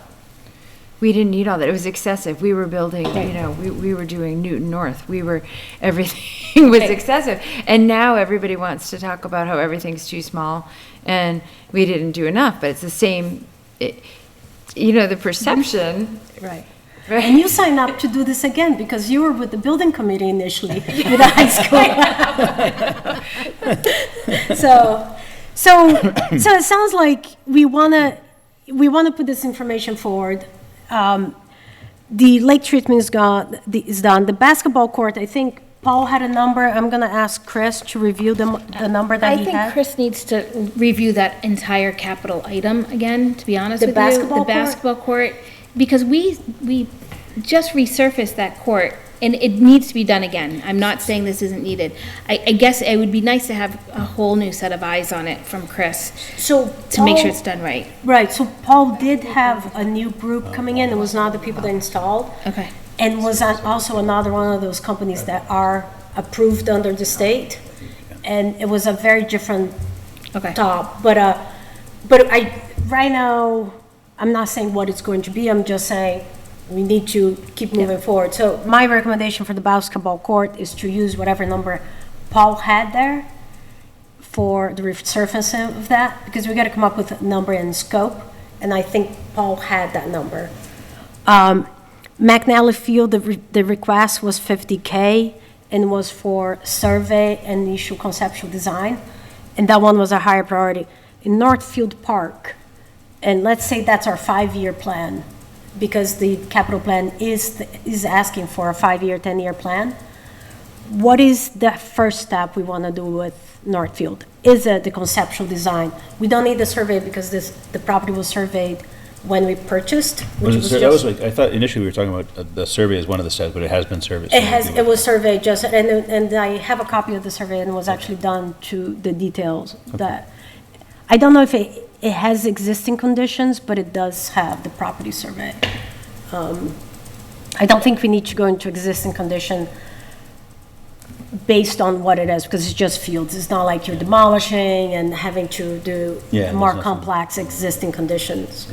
we didn't need all that. It was excessive. We were building, you know, we were doing Newton North. Everything was excessive. And now everybody wants to talk about how everything's too small and we didn't do enough, but it's the same, you know, the perception. Right. And you signed up to do this again because you were with the building committee initially with the high school. So it sounds like we wanna put this information forward. The lake treatment is done. The basketball court, I think Paul had a number. I'm gonna ask Chris to review the number that he I think had. Chris needs to review that entire capital item again, to be honest The with basketball you. court? The basketball court, because we just resurfaced that court, and it needs to be done again. I'm not saying this isn't needed. I guess it would be nice to have a whole new set of eyes on it from Chris So to make sure Paul- it's done right. Right, so Paul did have a new group coming in. It was not the people that installed. Okay. And was also another one of those companies that are approved under the state. And it was a very different Okay. top. But right now, I'm not saying what it's going to be. I'm just saying we need to keep moving forward. So my recommendation for the basketball court is to use whatever number Paul had there for the resurfacing of that, because we got to come up with a number in scope, and I think Paul had that number. McNally Field, the request was $50K, and was for survey and initial conceptual design, and that one was a higher priority. In Northfield Park, and let's say that's our 5-year plan, because the capital plan is asking for a 5-year, 10-year plan. What is the first step we want to do with Northfield? Is it the conceptual design? We don't need the survey because the property was surveyed when we purchased, which was just. I thought initially we were talking about the survey as one of the steps, but it has been surveyed. It was surveyed just, and I have a copy of the survey, and it was actually done to the details that, I don't know if it has existing conditions, but it does have the property survey. I don't think we need to go into existing condition based on what it is, because it's just fields. It's not like you're demolishing and having to do Yeah, more there's nothing. complex existing conditions.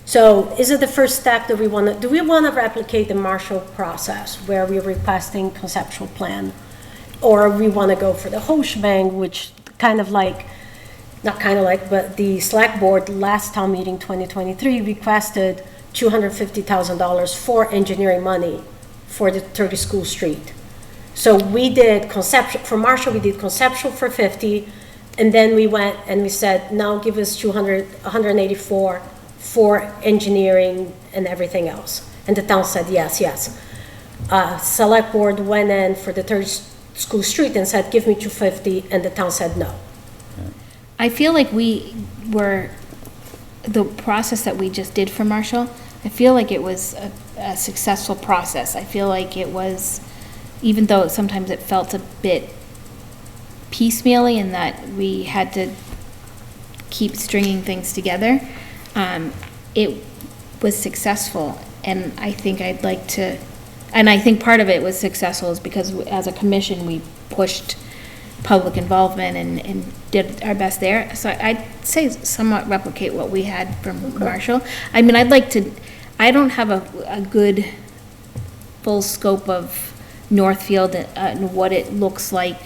So is it the first step that do we want to replicate the Marshall process where we're requesting conceptual plan? Or we want to go for the whole shebang, which but the select board last town meeting 2023 requested $250,000 for engineering money for the 30 School Street. So we did conceptual, for Marshall, we did conceptual for 50, and then we went and we said, now give us 184 for engineering and everything else. And the town said, yes. Select board went in for the 30 School Street and said, give me 250, and the town said no. I feel like the process that we just did for Marshall, I feel like it was a successful process. I feel like it was, even though sometimes it felt a bit piecemeally in that we had to keep stringing things together, it was successful. And I think I think part of it was successful is because as a commission, we pushed public involvement and did our best there. So I'd say somewhat replicate what we had from Marshall. I mean, I don't have a good full scope of Northfield and what it looks like,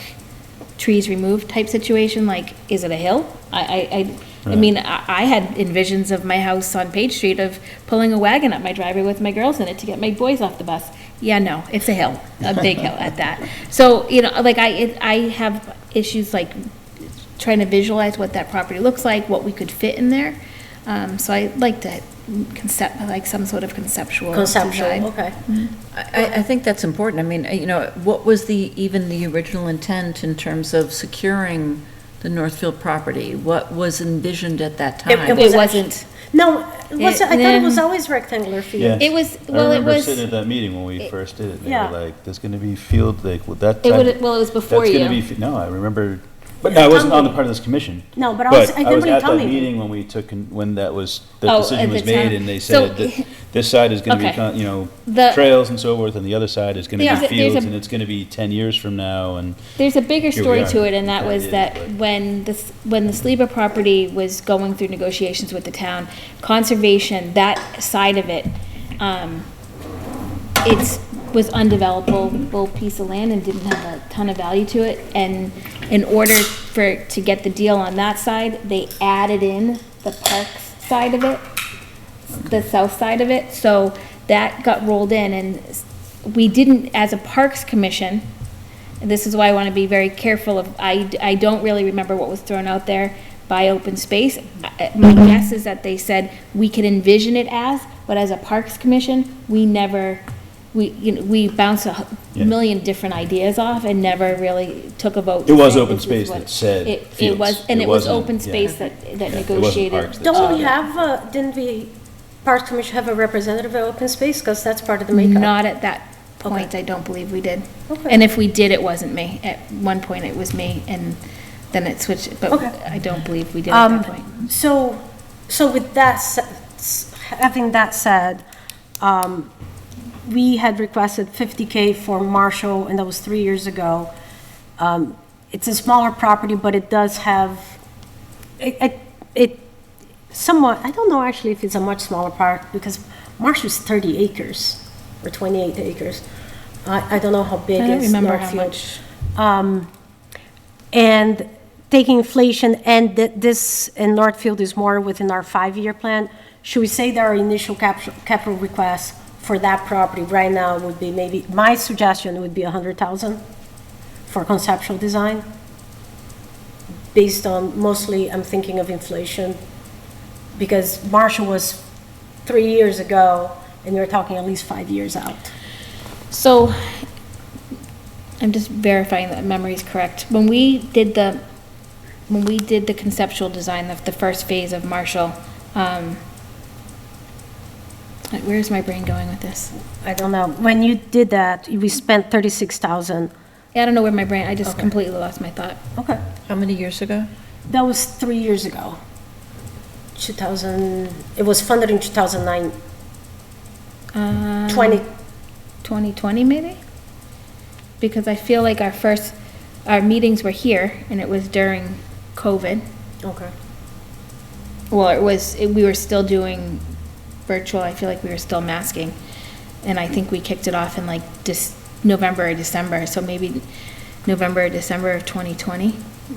trees removed type situation, like, is it a hill? I mean, I had envisions of my house on Page Street of pulling a wagon up my driveway with my girls in it to get my boys off the bus. Yeah, no, it's a hill, a big hill at that. So, like I have issues like trying to visualize what that property looks like, what we could fit in there. So I'd like to like some sort of conceptual Conceptual, design. okay. I think that's important. I mean, what was even the original intent in terms of securing the Northfield property? What was envisioned at that time? It wasn't. No, I thought it was Yeah. always rectangular field. Yeah. It was, I well, it remember was, sitting at that meeting when we first did it, and they Yeah. were like, there's gonna be field, like, well, that. it would, well, it was before That's you. gonna be, no, I remember, but no, I wasn't on the part of this commission. No, but I was I was at that coming. meeting when we took, when that was, the Oh, decision at was the time. made, and they So- said that this side is gonna be, Okay. The- trails and so forth, and the other side is gonna Yeah. be There's a- fields, and it's gonna be 10 years from now, and. There's a bigger Here we story are. to it, and that Yeah, was it is, that but- when the Sliba property was going through negotiations with the town, conservation, that side of it, it was undevelopable piece of land and didn't have a ton of value to it, and in order to get the deal on that side, they added in the parks side of it, the south side of it, so that got rolled in, and we didn't, as a Parks Commission, and this is why I want to be very careful of, I don't really remember what was thrown out there by open space. My guess is that they said we could envision it as, but as a Parks Commission, we never, we bounced a Yeah. million different ideas off and never really took a vote. It was to say open this is space what- that said It fields. was, and It it was wasn't- open yeah. space that It wasn't negotiated. parks that Don't we said that. have, didn't we, Parks Commission have a representative of open space? Because that's part of the makeup. Not at that point, I don't believe we did. Okay. And if we did, it wasn't me. At one point, it was me, and then it switched, but Okay. I don't believe we did at that point. So with that, having that said, we had requested 50K for Marshall, and that was 3 years ago. It's a smaller property, but it does have, it somewhat, I don't know actually if it's a much smaller park, because Marshall's 30 acres, or 28 acres. I don't know how big I don't is remember how Northfield. much. And taking inflation, and this in Northfield is more within our 5-year plan, should we say that our initial capital request for that property right now would be maybe, my suggestion would be 100,000 for conceptual design? Based on, mostly, I'm thinking of inflation, because Marshall was 3 years ago, and you're talking at least 5 years out. So, I'm just verifying that memory is correct. When we did the conceptual design of the first phase of Marshall, where's my brain going with this? I don't know. When you did that, we spent 36,000. I don't know where my brain, I just completely lost my thought. Okay. How many years ago? That was 3 years ago. it was funded in 2009, 20. 2020 maybe? Because I feel like our meetings were here, and it was during COVID. Okay. Well, we were still doing virtual, I feel like we were still masking. And I think we kicked it off in like November or December, so maybe November or December of 2020,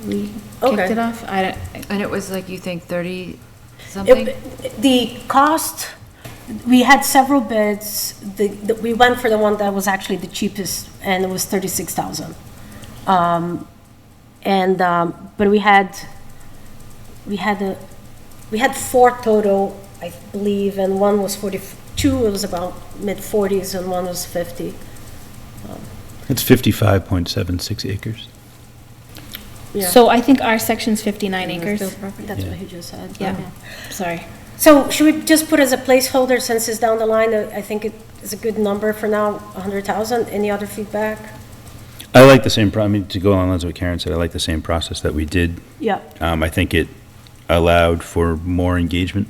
we kicked Okay. it off. And it was like, you think 30 something? The cost, we had several bids. We went for the one that was actually the cheapest, and it was 36,000. But we had 4 total, I believe, and one was 42, it was about mid-40s, and one was 50. It's 55.76 acres. Yeah. So I think our section's 59 acres. That's what he just said. Yeah, sorry. So should we just put as a placeholder, since it's down the line, I think it is a good number for now, 100,000. Any other feedback? I like the same, I mean, to go along with what Karen said, I like the same process that we did. Yeah. I think it allowed for more engagement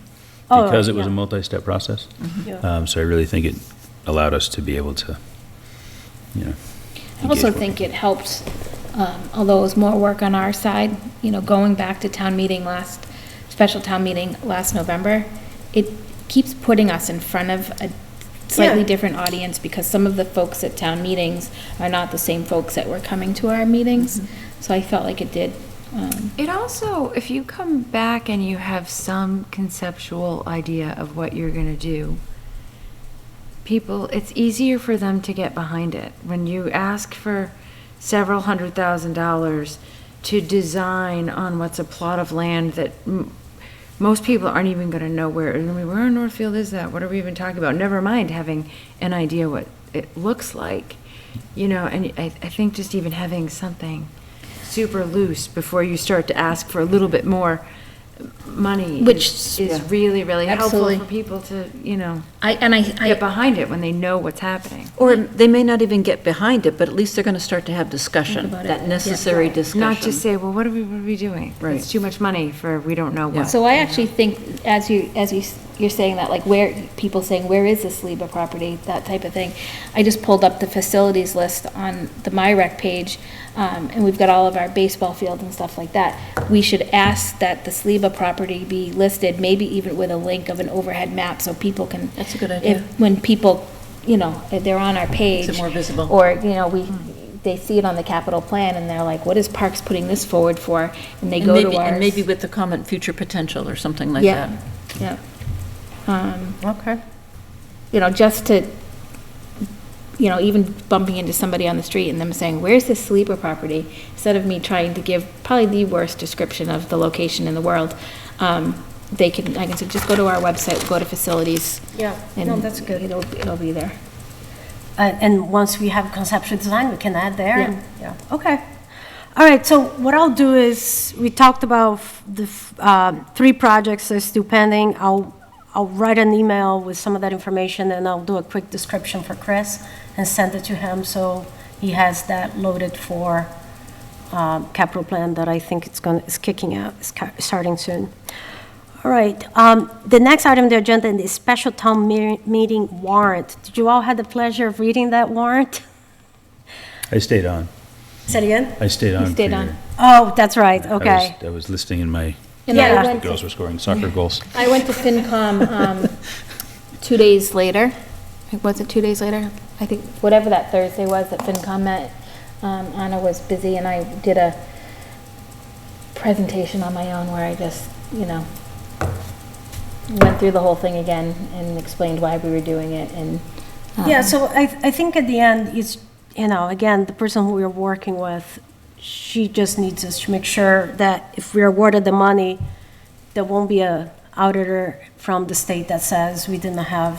Oh, because it was a yeah. multi-step process. Yeah. So I really think it allowed us to be able to, I also engage more. think it helped, although it was more work on our side, going back to special town meeting last November, it keeps putting us in front of a slightly Yeah. different audience, because some of the folks at town meetings are not the same folks that were coming to our meetings. So I felt like it did. It also, if you come back and you have some conceptual idea of what you're gonna do, it's easier for them to get behind it. When you ask for several $100,000 to design on what's a plot of land that most people aren't even gonna know where in Northfield is that? What are we even talking about? Never mind having an idea what it looks like, and I think just even having something super loose before you start to ask for a little bit more money Which- is really, really helpful Absolutely. for people to, I get behind it when they know what's happening. Or they may not even get behind it, but at least they're going to start to have discussion, Think about it. that Yeah. necessary discussion. Not just say, well, what are we doing? Right. It's too much money for, we don't know what. So I actually think, you're saying that, like, people saying, where is this LIBA property, that type of thing. I just pulled up the facilities list on the MyRec page, and we've got all of our baseball field and stuff like that. We should ask that the SLIBA property be listed, maybe even with a link of an overhead map, so people can. That's a good idea. When people, if they're on our page. Makes it more visible. Or, they see it on the capital plan, and they're like, what is Parks putting this forward for? And they And go maybe, to ours. and maybe with the comment future potential or something like Yeah, that. yeah. Okay. Just to, even bumping into somebody on the street and them saying, where's this sleeper property? Instead of me trying to give probably the worst description of the location in the world, I can say, just go to our website, go to facilities. Yeah, And no, that's good. It'll be there. And once we have conceptual design, we can add there. Yeah. and- Yeah, okay. All right, so what I'll do is, we talked about the 3 projects that are still pending. I'll write an email with some of that information, and I'll do a quick description for Chris and send it to him, so he has that loaded for capital plan that I think is kicking out, starting soon. All right, the next item on the agenda is the special town meeting warrant. Did you all have the pleasure of reading that warrant? I stayed on. Say it again? I stayed on. stayed for on. your- Oh, that's right, okay. I was listening in my, And Yeah. I the went, girls were scoring soccer goals. I went to FinCom 2 days later. Was it 2 days later? I think, whatever that Thursday was that FinCom met. Anna was busy, and I did a presentation on my own where I just, went through the whole thing again and explained why we were doing it, and. Yeah, so I think at the end, it's, again, the person who we're working with, she just needs us to make sure that if we're awarded the money, there won't be a auditor from the state that says we didn't have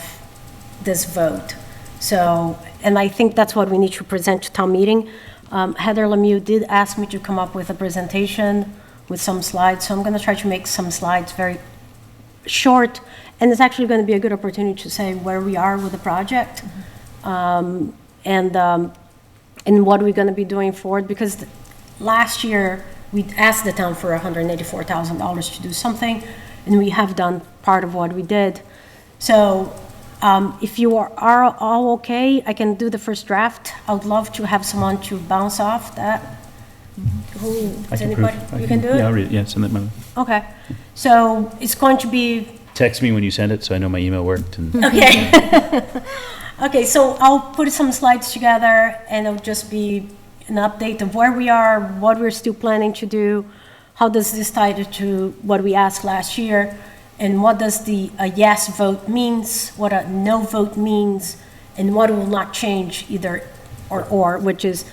this vote. So, and I think that's what we need to present to town meeting. Heather Lemieux did ask me to come up with a presentation with some slides, so I'm going to try to make some slides very short, and it's actually going to be a good opportunity to say where we are with the project, and what we're going to be doing forward, because last year, we asked the town for $184,000 to do something, and we have done part of what we did. So if you are all okay, I can do the first draft. I would love to have someone to bounce off that. Who, I does can anybody, prove. you can do it? Yeah, I'll read it, yeah, send it my way. Okay, so it's going to be, Text me when you send it, so I know my email worked, and okay. Okay, so I'll put some slides together, and it'll just be an update of where we are, what we're still planning to do, how does this tie to what we asked last year, and what does a yes vote means, what a no vote means, and what will not change either or, which is,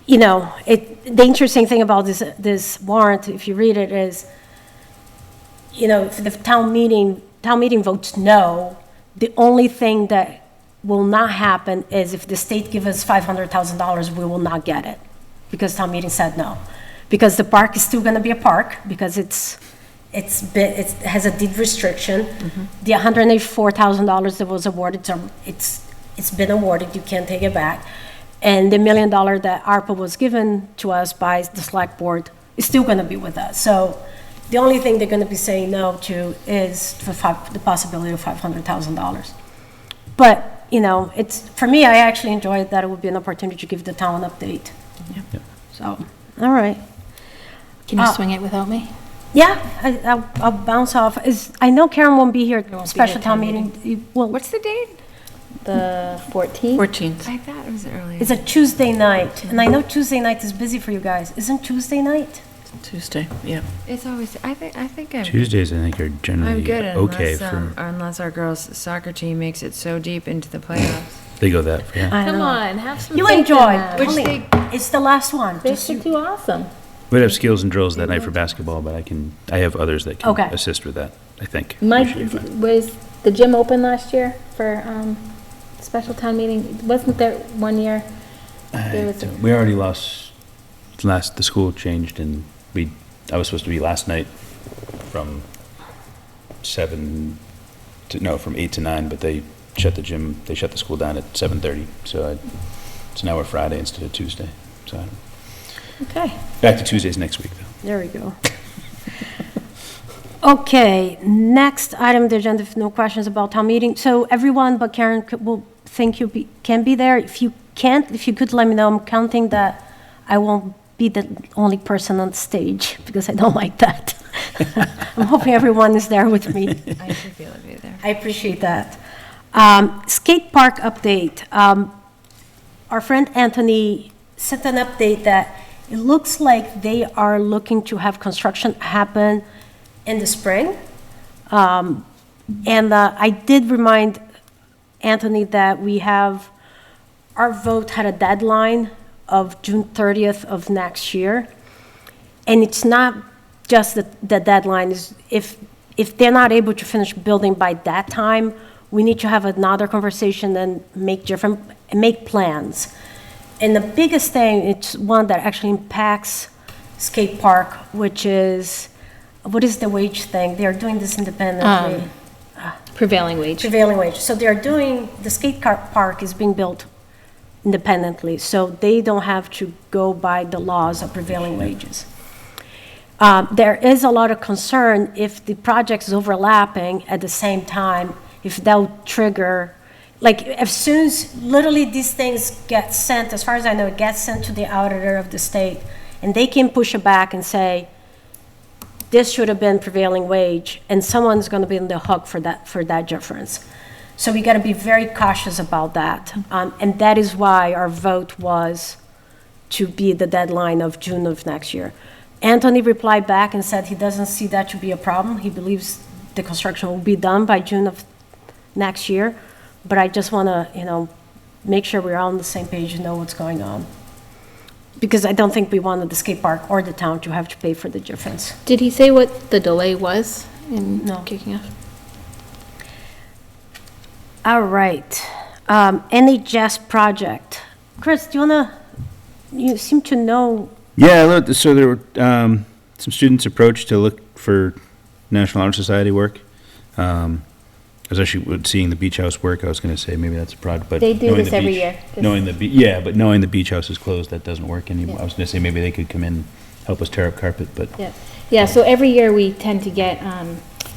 the interesting thing about this warrant, if you read it, is, if the town meeting votes no, the only thing that will not happen is if the state gives us $500,000, we will not get it, because town meeting said no. Because the park is still going to be a park, because it has a deed restriction. The $184,000 that was awarded, it's been awarded, you can't take it back. And the $1 million that ARPA was given to us by the select board is still going to be with us. So the only thing they're going to be saying no to is the possibility of $500,000. But, it's, for me, I actually enjoyed that it would be an opportunity to give the town an update. Yeah. So, all right. Can you swing it without me? Yeah, I'll bounce off. I know Karen won't be here, won't be special here town town meeting. Well, What's the date? The 14th? 14th. I thought it was earlier. it's a Tuesday night, and I know Tuesday night is busy for you guys. Isn't Tuesday night? Tuesday, yeah. It's always, I think I'm. Tuesdays, I think, are I'm generally good okay unless our girls' soccer team makes it so deep into the playoffs. they go that, yeah. I Come know. on, have some You faith in enjoy. them. Which Only- they- It's the last one. They Just should do awesome. We'd have skills and drills that night for basketball, but I have others that can Okay. assist with that, I think. Mike, We should be fine. was the gym open last year for special town meeting? Wasn't there one year? There was a- We already lost, the school changed and I was supposed to be last night from 8 to 9, but they shut the school down at 7:30. So now we're Friday instead of Tuesday. So Okay. back to Tuesdays next week, though. There we go. Okay, next item on the agenda, if no questions about town meeting. So everyone but Karen will think can be there. If you can't, if you could let me know, I'm counting that I won't be the only person on stage because I don't like that. I'm hoping everyone is there with me. I should be able to be there. I appreciate that. Skate park update. Our friend Anthony sent an update that it looks like they are looking to have construction happen in the spring. I did remind Anthony that our vote had a deadline of June 30th of next year. And it's not just the deadline, is if they're not able to finish building by that time, we need to have another conversation and make plans. And the biggest thing, it's one that actually impacts skate park, which is, what is the wage thing? They're doing this independently. Prevailing wage. Prevailing wage. So the skate park is being built independently, so they don't have to go by the laws of prevailing wages. There is a lot of concern if the project is overlapping at the same time, if that would trigger, like, as soon as literally these things get sent, as far as I know, it gets sent to the auditor of the state, and they can push it back and say, this should have been prevailing wage, and someone's going to be on the hook for that difference. So we got to be very cautious about that. And that is why our vote was to be the deadline of June of next year. Anthony replied back and said he doesn't see that to be a problem. He believes the construction will be done by June of next year. But I just want to, make sure we're all on the same page and know what's going on. Because I don't think we wanted the skate park or the town to have to pay for the difference. Did he say what the delay was in No. kicking off? All right. NHS project. Chris, you seem to know. Yeah, so there were some students approached to look for National Honor Society work. I was actually seeing the beach house work. I was going to say maybe that's a project, but They do knowing this the every beach- year. but knowing the beach house is closed, that doesn't work anymore. I was going to say maybe they could come in, help us tear up carpet, but Yeah, so every year we tend to get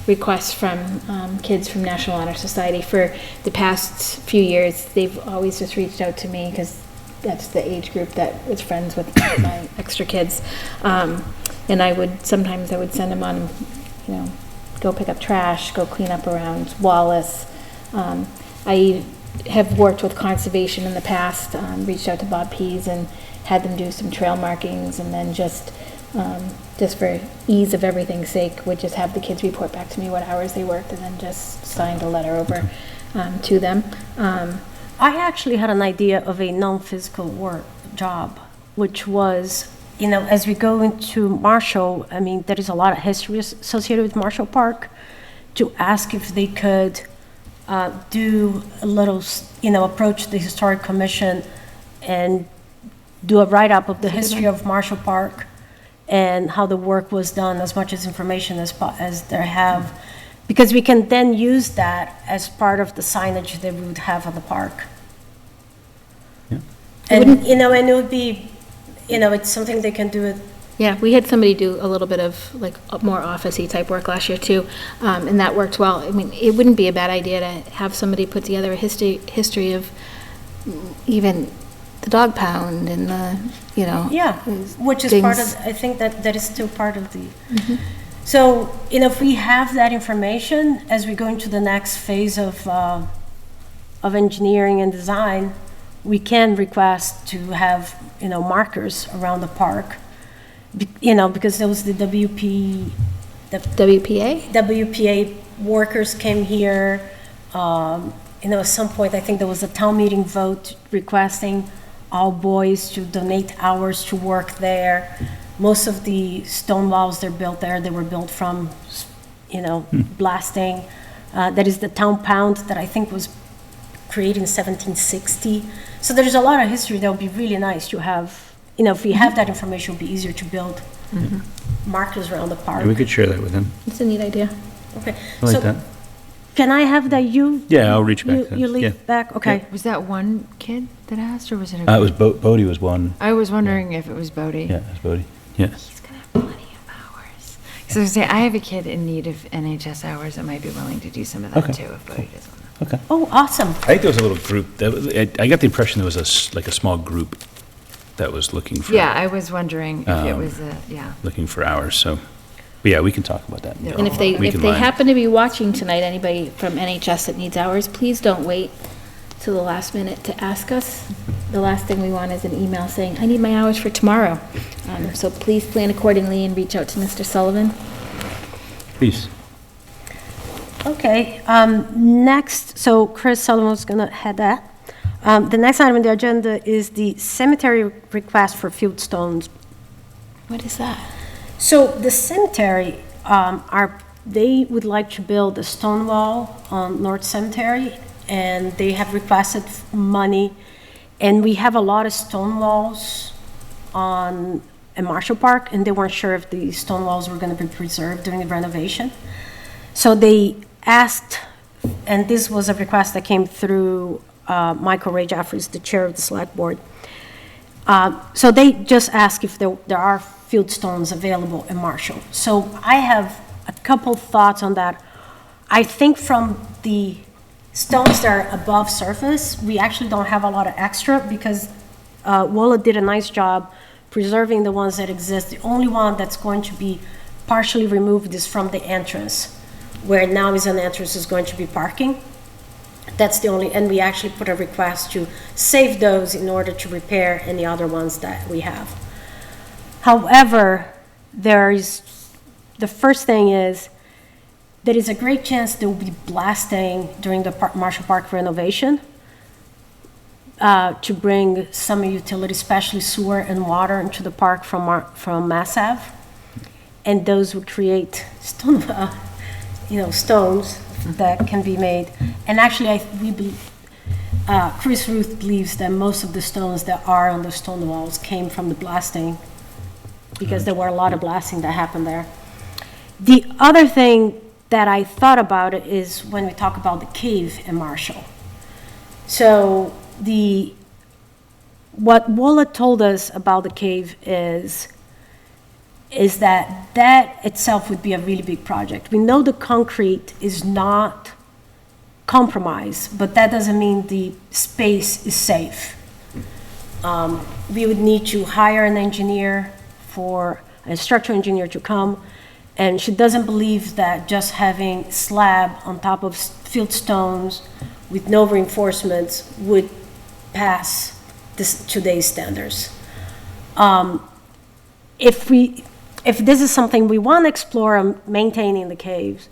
requests from kids from National Honor Society. For the past few years, they've always just reached out to me because that's the age group that is friends with my extra kids. And sometimes I would send them on, go pick up trash, go clean up around Wallace. I have worked with conservation in the past, reached out to Bob Pease and had them do some trail markings, and then just for ease of everything's sake, would just have the kids report back to me what hours they worked, and then just signed a letter over to them. I actually had an idea of a non-physical work job, which was, as we go into Marshall, there is a lot of history associated with Marshall Park, to ask if they could do a little, approach the Historic Commission and do a write-up of the history of Marshall Park and how the work was done, as much as information as they have, because we can then use that as part of the signage that we would have on the park. Yeah. And, and it would be, it's something they can do it. Yeah, we had somebody do a little bit of like more office-y type work last year too, and that worked well. It wouldn't be a bad idea to have somebody put together a history of even the dog pound and the, Yeah, which is part of, I think that is still part of the, so, if we have that information as we go into the next phase of engineering and design, we can request to have, markers around the park. Because there was the WPA workers came here. At some point, I think there was a town meeting vote requesting all boys to donate hours to work there. Most of the stone walls that are built there, they were built from, blasting. That is the town pound that I think was created in 1760. So there's a lot of history that would be really nice to have. If we have that information, it would be easier to build markers around the park. We could share that with him. It's a neat idea. Okay. I like So that. can I have that Yeah, I'll reach back. to you him. Yeah. leave back? Okay. Was that one kid that asked, or was it a It was Bodie was one. I was wondering if it was Bodie. Yeah, it was Bodie. Yeah. He's gonna have plenty of hours. So I have a kid in need of NHS hours that might be willing to do some of that Okay. too, if Bodie doesn't. Okay. Oh, awesome. I think there was a little group, I got the impression there was like a small group that was looking for. Yeah, I was wondering if it Um, was Looking for hours, so, but yeah, we can talk about that. Yeah. And if they We can line. happen to be watching tonight, anybody from NHS that needs hours, please don't wait till the last minute to ask us. The last thing we want is an email saying, I need my hours for tomorrow. So please plan accordingly and reach out to Mr. Sullivan. Please. Okay, next, so Chris Sullivan was going to head that. The next item on the agenda is the cemetery request for field stones. What is that? So the cemetery, they would like to build a stone wall on North Cemetery, and they have requested money. And we have a lot of stone walls in Marshall Park, and they weren't sure if the stone walls were going to be preserved during the renovation. So they asked, and this was a request that came through Michael Ray Jeffries, the chair of the select board. So they just asked if there are field stones available in Marshall. So I have a couple thoughts on that. I think from the stones that are above surface, we actually don't have a lot of extra because Wola did a nice job preserving the ones that exist. The only one that's going to be partially removed is from the entrance, where now is an entrance is going to be parking. That's the only, and we actually put a request to save those in order to repair any other ones that we have. However, the first thing is, there is a great chance there will be blasting during the Marshall Park renovation to bring some utility, especially sewer and water, into the park from Mass Ave. And those would create stones that can be made. And actually, Chris Ruth believes that most of the stones that are on the stone walls came from the blasting, because there were a lot of blasting that happened there. The other thing that I thought about it is when we talk about the cave in Marshall. So what Wola told us about the cave is that itself would be a really big project. We know the concrete is not compromised, but that doesn't mean the space is safe. We would need to hire an engineer, a structural engineer to come, and she doesn't believe that just having slab on top of field stones with no reinforcements would pass today's standards. If this is something we want to explore, maintaining the caves,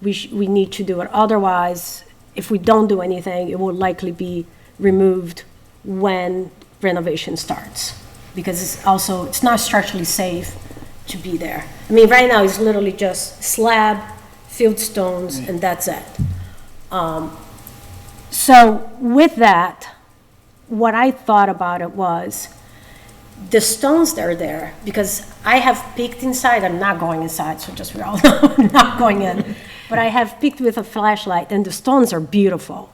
we need to do it. Otherwise, if we don't do anything, it will likely be removed when renovation starts, because it's not structurally safe to be there. I mean, right now it's literally just slab, field stones, and that's it. So with that, what I thought about it was the stones that are there, because I have peeked inside. I'm not going inside, so just we all know I'm not going in. But I have peeked with a flashlight, and the stones are beautiful.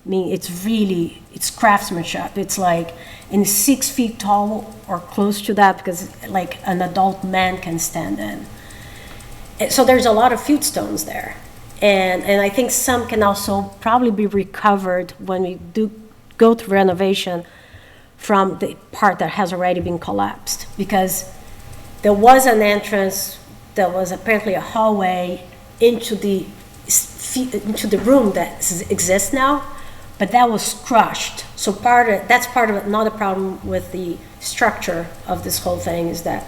I mean, it's craftsmanship. It's like 6 feet tall or close to that, because like an adult man can stand in. And so there's a lot of field stones there. And I think some can also probably be recovered when we do go through renovation from the part that has already been collapsed, because there was an entrance that was apparently a hallway into the room that exists now, but that was crushed. So that's part of it. Another problem with the structure of this whole thing is that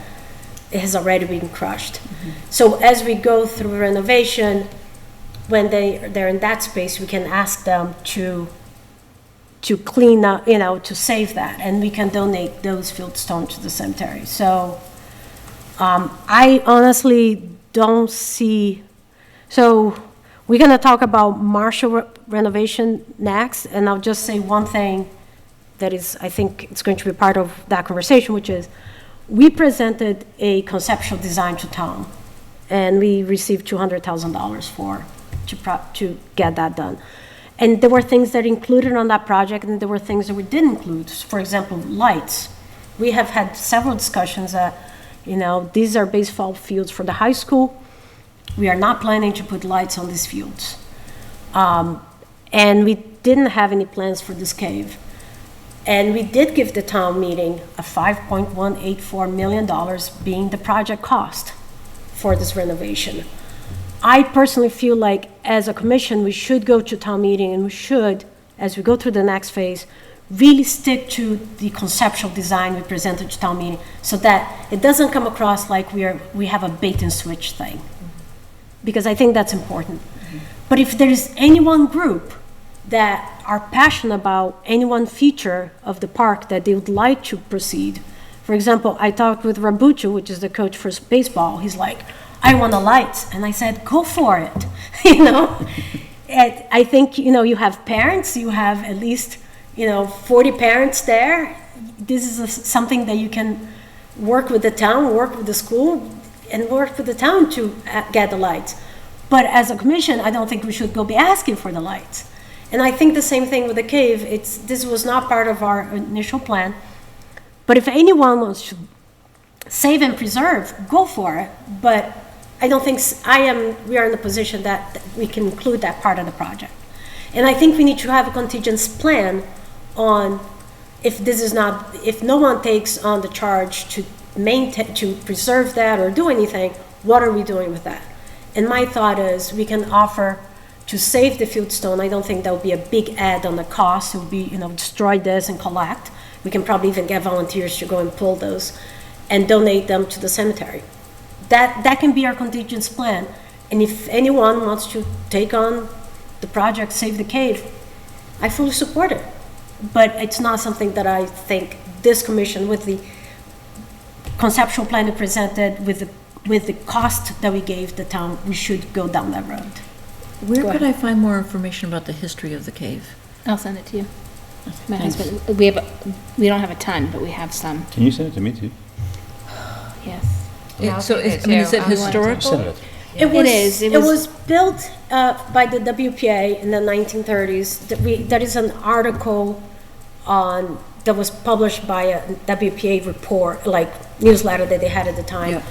it has already been crushed. Mm-hmm. So as we go through renovation, when they're in that space, we can ask them to clean up, to save that, and we can donate those field stones to the cemetery. So I honestly don't see, so we're going to talk about Marshall renovation next, and I'll just say one thing that is, I think it's going to be part of that conversation, which is, we presented a conceptual design to town, and we received $200,000 to get that done. And there were things that included on that project, and there were things that we didn't include. For example, lights. We have had several discussions that, these are baseball fields for the high school. We are not planning to put lights on these fields. And we didn't have any plans for this cave. And we did give the town meeting a $5.184 million being the project cost for this renovation. I personally feel like, as a commission, we should go to town meeting, and we should, as we go through the next phase, really stick to the conceptual design we presented to town meeting, so that it doesn't come across like we have a bait and switch thing. Because I think that's important. But if there is any one group that are passionate about any one feature of the park that they would like to proceed, for example, I talked with Rabuccio, which is the coach for baseball. He's like, I want the lights. And I said, go for it. And I think, you have parents, you have at least, 40 parents there. This is something that you can work with the town, work with the school, and work with the town to get the lights. But as a commission, I don't think we should go be asking for the lights. And I think the same thing with the cave. This was not part of our initial plan. But if anyone wants to save and preserve, go for it. But I don't think we are in a position that we can include that part of the project. And I think we need to have a contingency plan on if no one takes on the charge to preserve that or do anything, what are we doing with that? And my thought is, we can offer to save the fieldstone. I don't think that would be a big add on the cost. It would be, destroy this and collect. We can probably even get volunteers to go and pull those and donate them to the cemetery. That can be our contingency plan. And if anyone wants to take on the project, Save the Cave, I fully support it. But it's not something that I think this commission, with the conceptual plan it presented, with the cost that we gave the town, we should go down that road. Where could I find more information about the history of the cave? I'll send it to you. My husband, we don't have a ton, but we have some, Can you send it to me too? yes. So, is it historical? It is. It was built by the WPA in the 1930s. There is an article that was published by a WPA report, like newsletter that they had at the time. Yeah.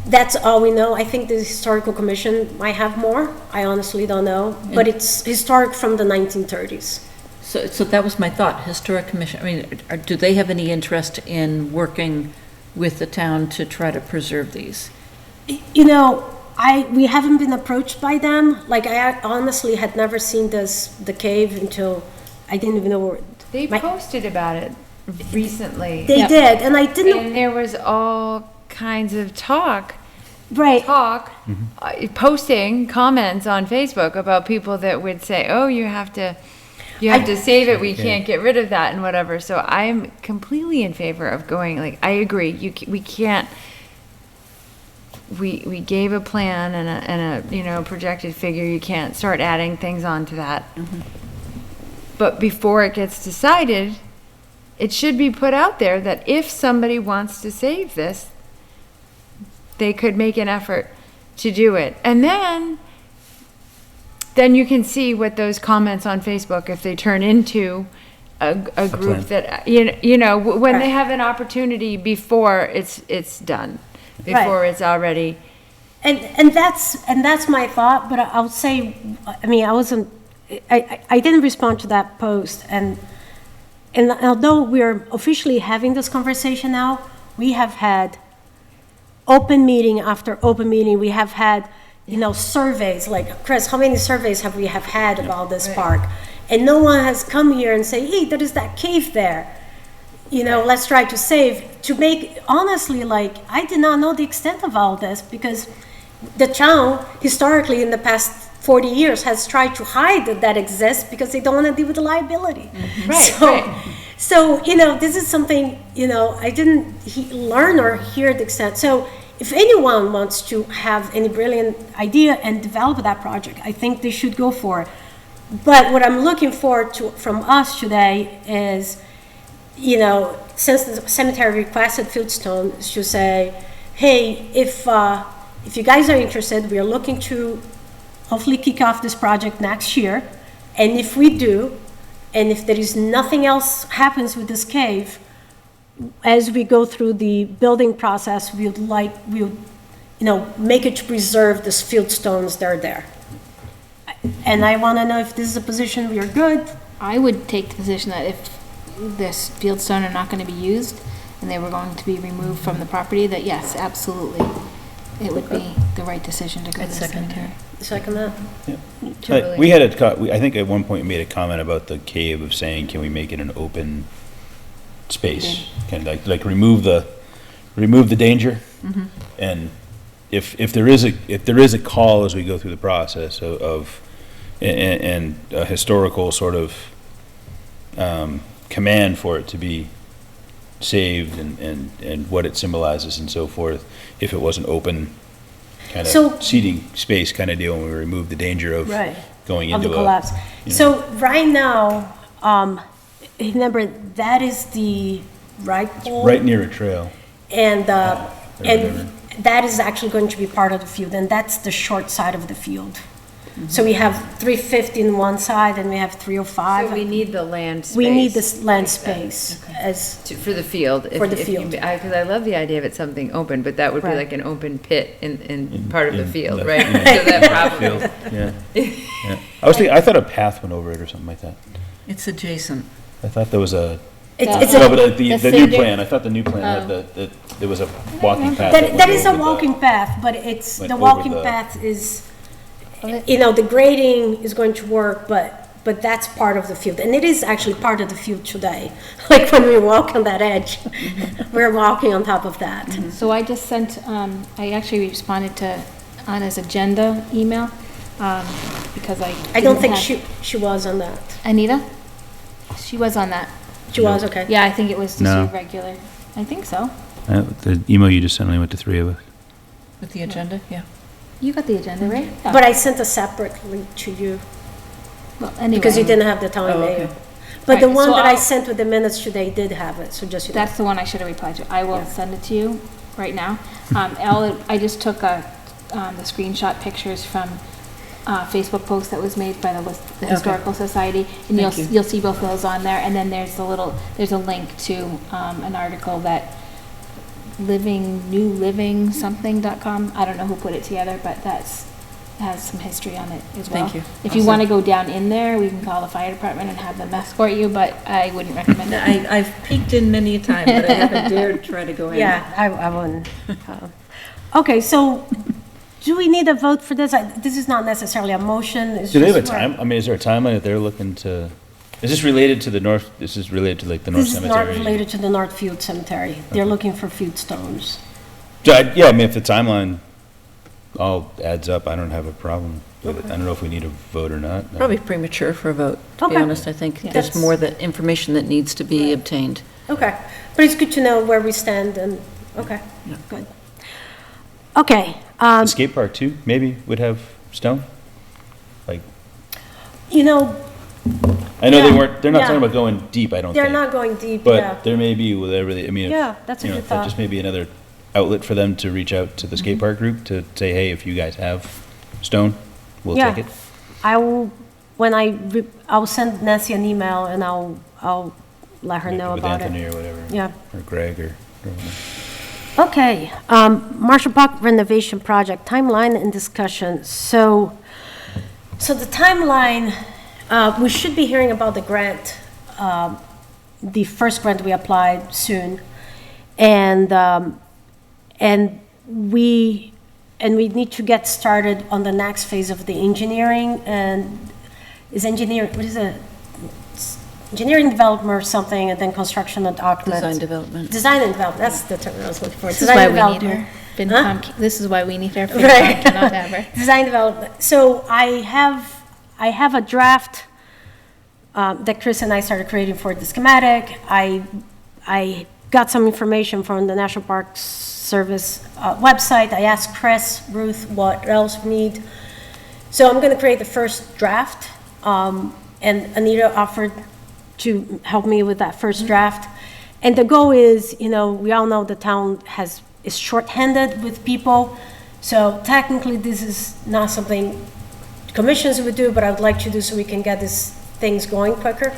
That's all we know. I think the Historical Commission might have more. I honestly don't know. But it's historic from the 1930s. So that was my thought, Historic Commission. I mean, do they have any interest in working with the town to try to preserve these? We haven't been approached by them. Like, I honestly had never seen the cave until I didn't even know where. They posted about it recently. They did, and I didn't. And there was all kinds of talk, posting comments on Facebook about people that would say, oh, you have to save it, we can't get rid of that and whatever. So I'm completely in favor of going, like, I agree, we can't, we gave a plan and a projected figure, you can't start adding things onto that. But before it gets decided, it should be put out there that if somebody wants to save this, they could make an effort to do it. And then you can see what those comments on Facebook, if they turn into a group that, when they have an opportunity before it's done, before it's already. And that's my thought, but I'll say, I didn't respond to that post, and although we're officially having this conversation now, we have had open meeting after open meeting. We have had, surveys, like, Chris, how many surveys have we had about this park? And no one has come here and say, hey, there is that cave there. Let's try to save, honestly, like, I did not know the extent of all this, because the town, historically, in the past 40 years, has tried to hide that exists because they don't want to deal with the liability. So, this is something, I didn't learn or hear the extent. So if anyone wants to have any brilliant idea and develop that project, I think they should go for it. But what I'm looking forward to from us today is, you know, since the cemetery requested Fieldstone, is to say, hey, if you guys are interested, we are looking to hopefully kick off this project next year. And if we do, and if there is nothing else happens with this cave, as we go through the building process, we'll make it to preserve these fieldstones that are there. And I want to know if this is a position we are good. I would take the position that if this fieldstone are not going to be used and they were going to be removed from the property, that yes, absolutely, it would be the right decision to go to the cemetery. Second that? We had I think at one point we made a comment about the cave of saying, can we make it an open space? Kind of like remove the danger. And if there is a call as we go through the process of and a historical sort of command for it to be saved and what it symbolizes and so forth, if it was an open kind So- of seating space kind of deal, and we remove the danger of going Of into the collapse. you know. So right now, remember, that is the right pole. Right near a trail. And, or whatever. and that is actually going to be part of the field, and that's the short side of the field. So we have 350 on one side, and we have 305. So we need the land space. We need this land space as, For the field. For the field. Because I love the idea of it something open, but that would be Right. like an open pit in part of the in field, the- right? yeah. So that probably, Field, yeah. Yeah. I thought a path went over it or something like that. It's adjacent. I thought there was a, it's no, a, but the the new cinder- plan, I thought the new plan had there was a walking path. that is a went over walking path, but it's, went the over walking the- path is, you know, the grading is going to work, but that's part of the field. And it is actually part of the field today. Like when we walk on that edge, we're walking on top of that. So I just sent, I actually responded to Anna's agenda email, because I don't think didn't she was on that. have- Anita? She was on that. She was, okay. Yeah, I think it was just No. your regular. I think so. The email you just sent only went to 3 of us. With the agenda, yeah. You got the agenda, right? Yeah. But I sent a separately to you Well, anyway. because you didn't have the time Oh, there. okay. But the Right, one so that I I'll- sent with the minutes today did have it, so just, you know. That's the one I should have replied to. I will send it to you right now. I just took the screenshot pictures from Facebook post that was made by the Historical Society, and Thank you. you'll see both of those on there. And then there's a link to an article that newlivingsomething.com. I don't know who put it together, but has some history on it as well. Thank you. If you want to go down in there, we can call the fire department and have them escort you, but I wouldn't recommend it. I've peeked in many a time, but I haven't dared try to go in. Yeah, I wouldn't. Okay, so do we need a vote for this? This is not necessarily a motion. It's Do they have a just where- time, I mean, is there a timeline that they're looking to, is this related to the north, this is related to like the North This is not Cemetery? related to the Northfield Cemetery. They're looking for field stones. Yeah, I mean, if the timeline all adds up, I don't have a problem with it. I don't know if we need a vote or not. Probably premature for a vote, to be Okay. honest. I think Yeah. there's more that information that needs to be obtained. Okay, but it's good to know where we stand and, okay, Yeah. good. Okay, The skate park too, maybe would have stone? Like, you know, I know Yeah, they're not yeah. talking about going deep, I don't think. they're not going deep, yeah. But there may be, whatever, I mean, Yeah, if, that's a you know, good if that thought. just may be another outlet for them to reach out to the skate park group to say, hey, if you guys have stone, we'll Yeah. take it. I will, I'll send Nancy an email and I'll let her know With about Anthony it. or whatever. Yeah. Or Greg or whatever. Okay, Marshall Park renovation project timeline and discussion. So the timeline, we should be hearing about the grant, the first grant we applied soon. And we need to get started on the next phase of the engineering and what is it? Engineering development or something, and then construction and documents. Design development. Design and development, that's the term I was looking for. This is Design why we need development. her. Huh? This is why we need her. Right. FinCom cannot have her. Design development. So I have a draft that Chris and I started creating for the schematic. I got some information from the National Park Service website. I asked Chris, Ruth, what else we need. So I'm going to create the first draft, and Anita offered to help me with that first draft. And the goal is, we all know the town is shorthanded with people, so technically this is not something commissions would do, but I would like to do so we can get these things going quicker.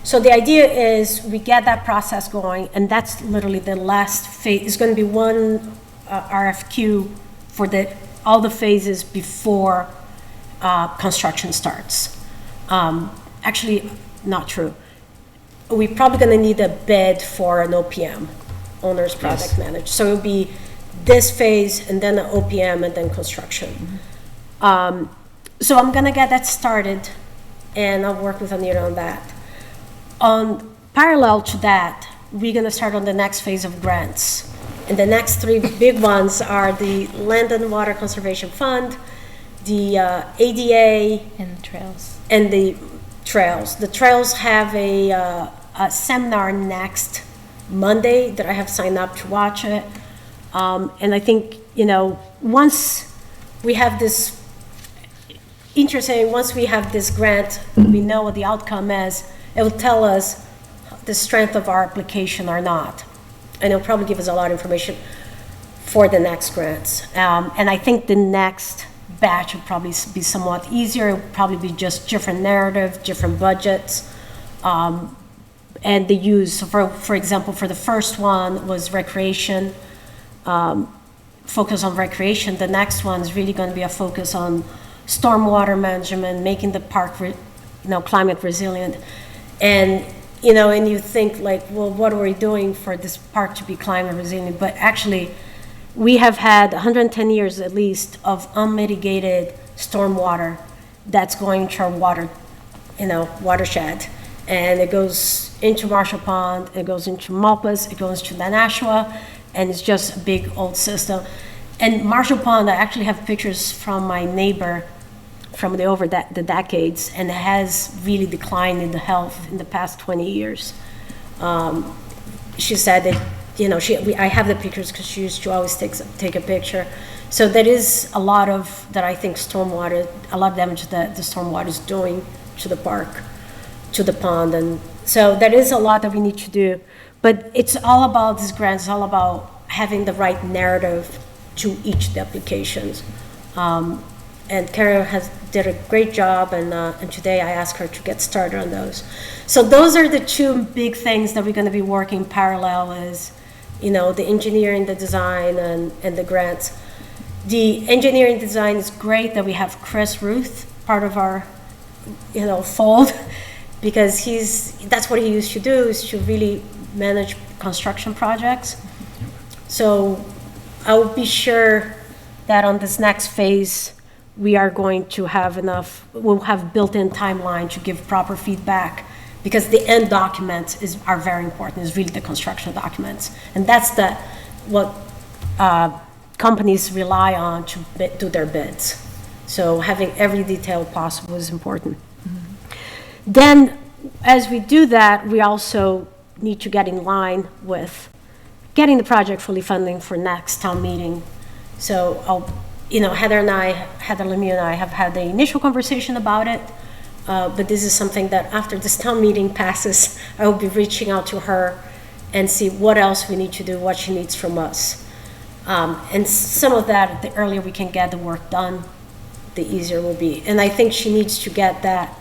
So the idea is we get that process going, and that's literally the last phase. It's going to be one RFQ for all the phases before construction starts. Actually, not true. We're probably going to need a bid for an OPM, Owner's Project Manager. So it'll be this phase, and then the OPM, and then construction. So I'm going to get that started, and I'll work with Anita on that. Parallel to that, we're going to start on the next phase of grants. And the next three big ones are the Land and Water Conservation Fund, the ADA, And the trails. and the trails. The trails have a seminar next Monday that I have signed up to watch it. And I think, once we have this, once we have this grant, we know what the outcome is, it will tell us the strength of our application or not. And it'll probably give us a lot of information for the next grants. And I think the next batch will probably be somewhat easier. It'll probably be just different narrative, different budgets, and the use. So for example, for the first one was recreation, focus on recreation. The next one is really going to be a focus on stormwater management, making the park, climate resilient. And, and you think like, well, what are we doing for this park to be climate resilient? But actually, we have had 110 years at least of unmitigated stormwater that's going to our watershed. And it goes into Marshall Pond, it goes into Malpas, it goes to Nashua, and it's just a big old system. And Marshall Pond, I actually have pictures from my neighbor from the decades, and it has really declined in the health in the past 20 years. She said that, I have the pictures because she used to always take a picture. So there is a lot of, that I think stormwater, a lot of damage that the stormwater is doing to the park, to the pond. And so there is a lot that we need to do, but it's all about these grants, it's all about having the right narrative to each of the applications. And Kara did a great job, and today I asked her to get started on those. So those are the two big things that we're going to be working parallel is, the engineering, the design, and the grants. The engineering design is great that we have Chris Ruth, part of our, fold, because that's what he used to do, is to really manage construction projects. So I'll be sure that on this next phase, we are going to have we'll have built-in timeline to give proper feedback, because the end documents are very important, is really the construction documents. And that's what companies rely on to do their bids. So having every detail possible is important. Mm-hmm. Then, as we do that, we also need to get in line with getting the project fully funding for next town meeting. So Heather Lemieux and I have had the initial conversation about it, but this is something that after this town meeting passes, I will be reaching out to her and see what else we need to do, what she needs from us. And some of that, the earlier we can get the work done, the easier it will be. And I think she needs to get that.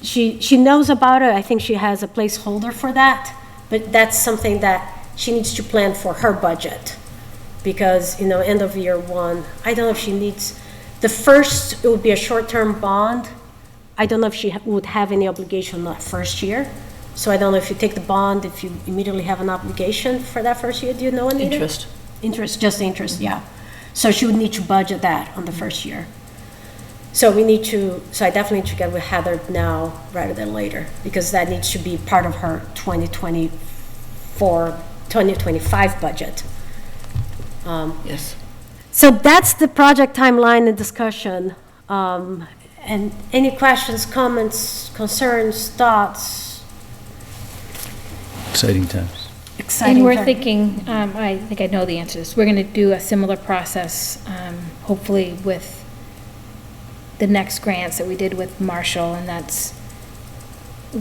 She knows about it. I think she has a placeholder for that, but that's something that she needs to plan for her budget. Because, end of year one, I don't know if she needs, it would be a short-term bond. I don't know if she would have any obligation that first year. So I don't know if you take the bond, if you immediately have an obligation for that first year. Do you know, Anita? Interest, just interest, yeah. So she would need to budget that on the first year. So I definitely need to get with Heather now rather than later, because that needs to be part of her 2025 budget. Yes. So that's the project timeline and discussion. And any questions, comments, concerns, thoughts? Exciting times. exciting. And we're time. thinking, I think I know the answer to this, we're gonna do a similar process, hopefully with the next grants that we did with Marshall, and that's,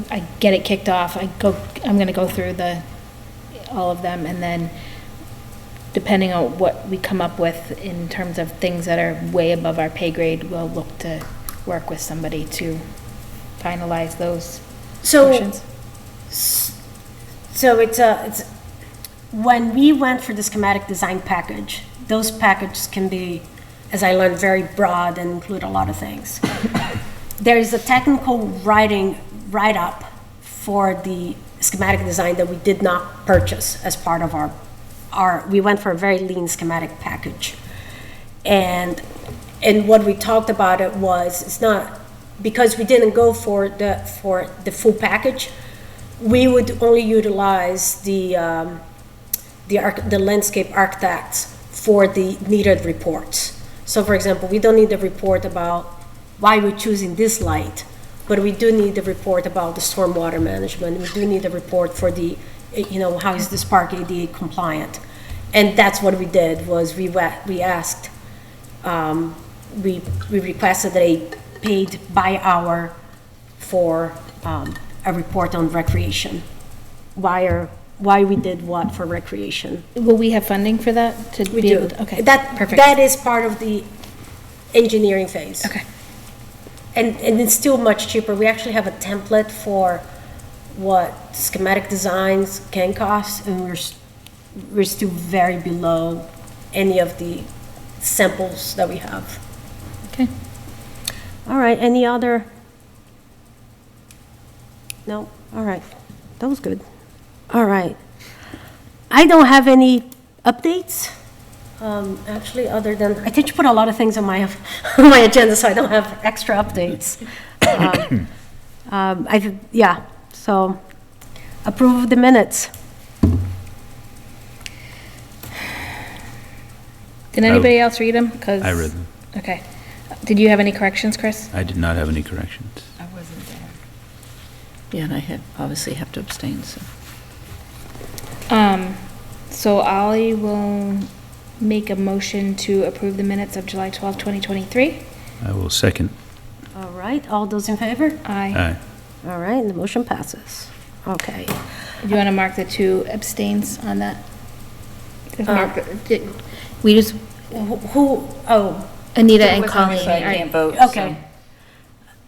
I get it kicked off, I'm gonna go through all of them, and then depending on what we come up with in terms of things that are way above our pay grade, we'll look to work with somebody to finalize those So, portions. so it's, when we went for the schematic design package, those packages can be, as I learned, very broad and include a lot of things. There is a technical write-up for the schematic design that we did not purchase as part of we went for a very lean schematic package. And what we talked about it was, it's not, because we didn't go for the full package, we would only utilize the landscape architects for the needed reports. So for example, we don't need a report about why we're choosing this light, but we do need a report about the stormwater management. We do need a report for the, how is this park ADA compliant? And that's what we did, was we asked, we requested a paid by hour for a report on recreation. Why we did what for recreation. Will we have funding for that? To We be do. able to- Okay, perfect. That is part of the engineering phase. Okay. And it's still much cheaper. We actually have a template for what schematic designs can cost, and we're still very below any of the samples that we have. Okay. All right, any other? No, all right, that was good. All right. I don't have any updates, actually, other than, I think you put a lot of things on my, on my agenda, so I don't have extra updates. So approve of the minutes. Did anybody else read them? I read them. Okay. Did you have any corrections, Chris? I did not have any corrections. I wasn't there. Yeah, and I obviously have to abstain, so. So I will make a motion to approve the minutes of July 12, 2023. I will second. All right, all those in favor? Aye. Aye. All right, the motion passes. Okay. Do you want to mark the 2 abstains on that? Just mark we just, Oh, Anita and So Colleen. I all right. can't vote. okay.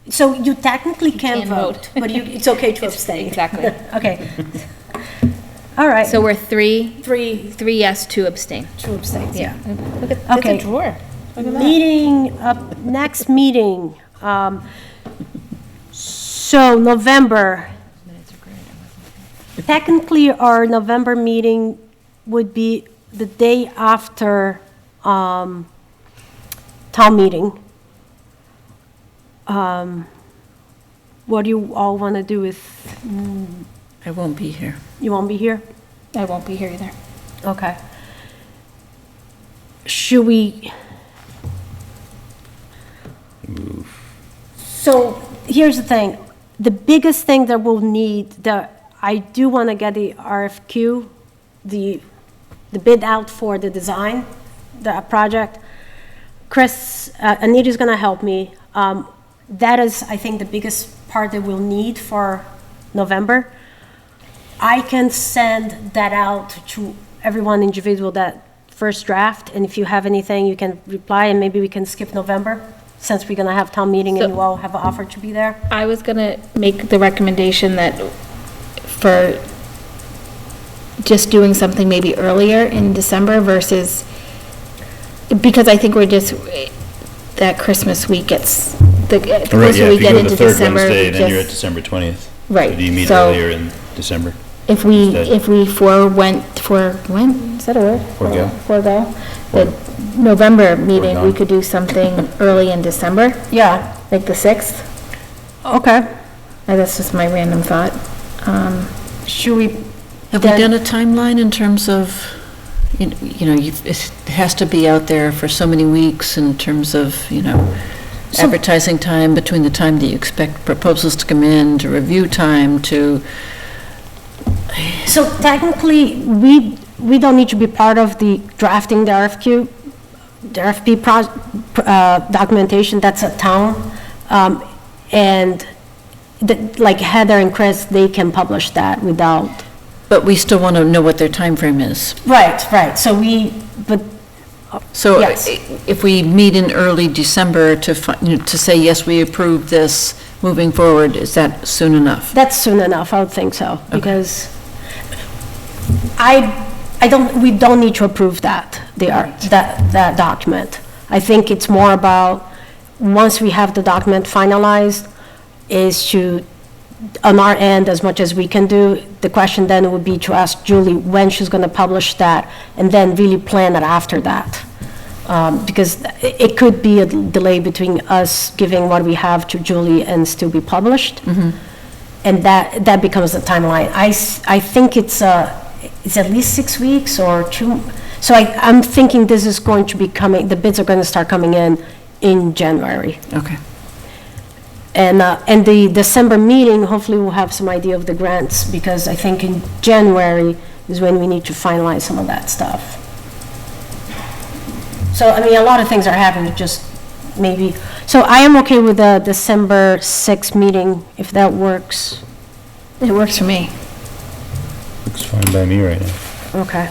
So you technically can't can't vote, vote. but it's okay to abstain. Exactly. Okay. All right. So we're 3 three, yes, 2 abstain. two abstains, yeah. Look at, that's Okay. a drawer. Look at that. Meeting, next meeting. So November, Minutes are great. I wasn't technically our November meeting would be the day after town meeting. What do you all want to do with, I won't be here. you won't be here? I won't be here either. Okay. Should we? So here's the thing, the biggest thing that we'll need, that I do want to get the RFQ, the bid out for the design, the project. Chris, Anita's going to help me. That is, I think, the biggest part that we'll need for November. I can send that out to everyone individual, that first draft, and if you have anything, you can reply, and maybe we can skip November, since we're gonna have town meeting and So- you all have offered to be there. I was gonna make the recommendation that for just doing something maybe earlier in December versus, because I think we're just, that Christmas week gets, the Right, closer yeah, we if you get go into the third December. Wednesday, we then you're at just- December 20th. Right, Or do you meet so- earlier in December? If we, Instead. if we when, is that a word? Forego. Forego, the November meeting, we Foregone. could do something early in December, Yeah, like the 6th. okay. That's just my random thought. Should we, Have we Then- done a timeline in terms of, it has to be out there for so many weeks in terms of, advertising time between the time that you expect proposals to come in, to review time, to, So technically, we don't need to be part of the drafting the RFP documentation, that's a town. And like Heather and Chris, they can publish that without. But we still want to know what their time frame is. Right, so So Yes. if we meet in early December to say, yes, we approve this moving forward, is that soon enough? that's soon enough, I would think so, because we don't need to approve that document. I think it's more about, once we have the document finalized, is to, on our end, as much as we can do, the question then would be to ask Julie when she's going to publish that, and then really plan it after that. Because it could be a delay between us giving what we have to Julie and still be published. And that becomes the timeline. I think it's at least 6 weeks or 2. So I'm thinking this is going to be coming, the bids are going to start coming in January. Okay. And the December meeting, hopefully we'll have some idea of the grants, because I think in January is when we need to finalize some of that stuff. So, I mean, a lot of things are happening, just maybe, so I am okay with the December 6th meeting, if that works. It works for me. Looks fine by me right now. Okay.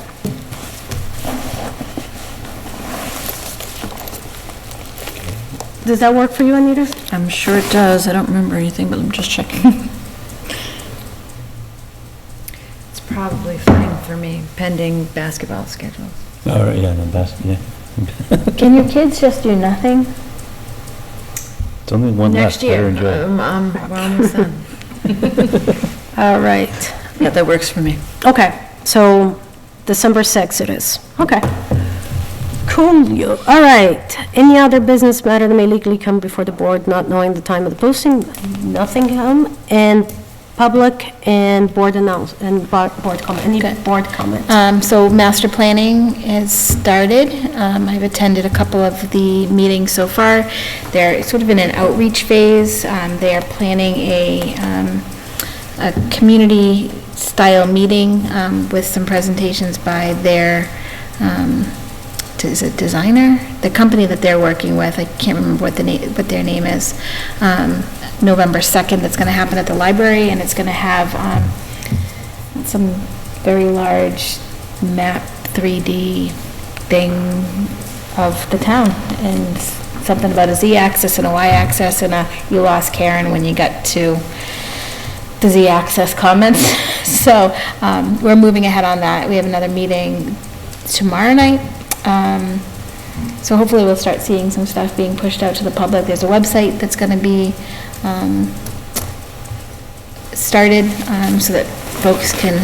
Does that work for you, Anita? I'm sure it does. I don't remember anything, but I'm just checking. It's probably fine for me, pending basketball schedules. All right, yeah, no, yeah. Can your kids just do nothing? It's only one Next left, better year, enjoy it. we're almost done. All right. Yeah, that works for me. Okay, so December 6th it is. Okay. Cool. All right. Any other business matter that may legally come before the board, not knowing the time of the posting? Nothing come. And public and board board comment. Any Okay. board comments? So master planning has started. I've attended a couple of the meetings so far. They're sort of in an outreach phase. They are planning a community-style meeting with some presentations by their, is it designer? The company that they're working with, I can't remember what their name is. November 2nd, that's going to happen at the library, and it's going to have some very large map 3D thing of the town, and something about a Z-axis and a Y-axis, and you lost Karen when you got to the Z-axis comments. So we're moving ahead on that. We have another meeting tomorrow night. So hopefully we'll start seeing some stuff being pushed out to the public. There's a website that's going to be started so that folks can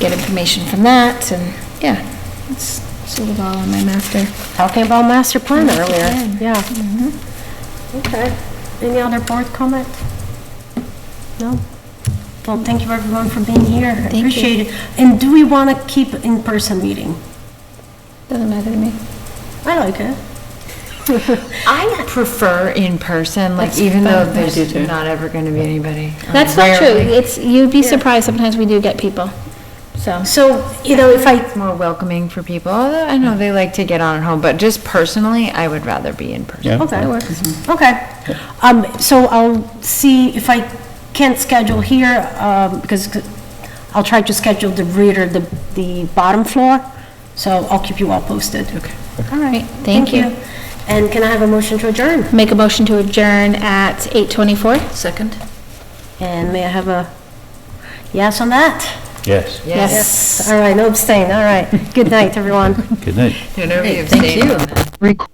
get information from that. And yeah, it's sort of all on my master. Talking about master plan Master earlier. plan. Yeah. Okay. Any other board comment? No? Well, thank you everyone for being here. I you. appreciate it. And do we want to keep in-person meeting? Doesn't matter to me. I like it. I prefer in person, like, That's even though fun. there's I do too. not ever gonna be anybody. That's not true. Rarely. You'd be surprised, sometimes we do get people, so. So, if I, It's more welcoming for people, although I know they like to get on at home, but just personally, I would rather be in person. Yeah. okay. That works. Okay. So I'll see if I can't schedule here, because I'll try to schedule the reader, the bottom floor, so I'll keep you all posted. Okay. All right, thank you. And can I have a motion to adjourn? Make a motion to adjourn at 8:24. Second? And may I have a yes on that? Yes, Yes. All right, no abstain, all right. Good night, everyone. good night. Nobody Thank abstained you. on that.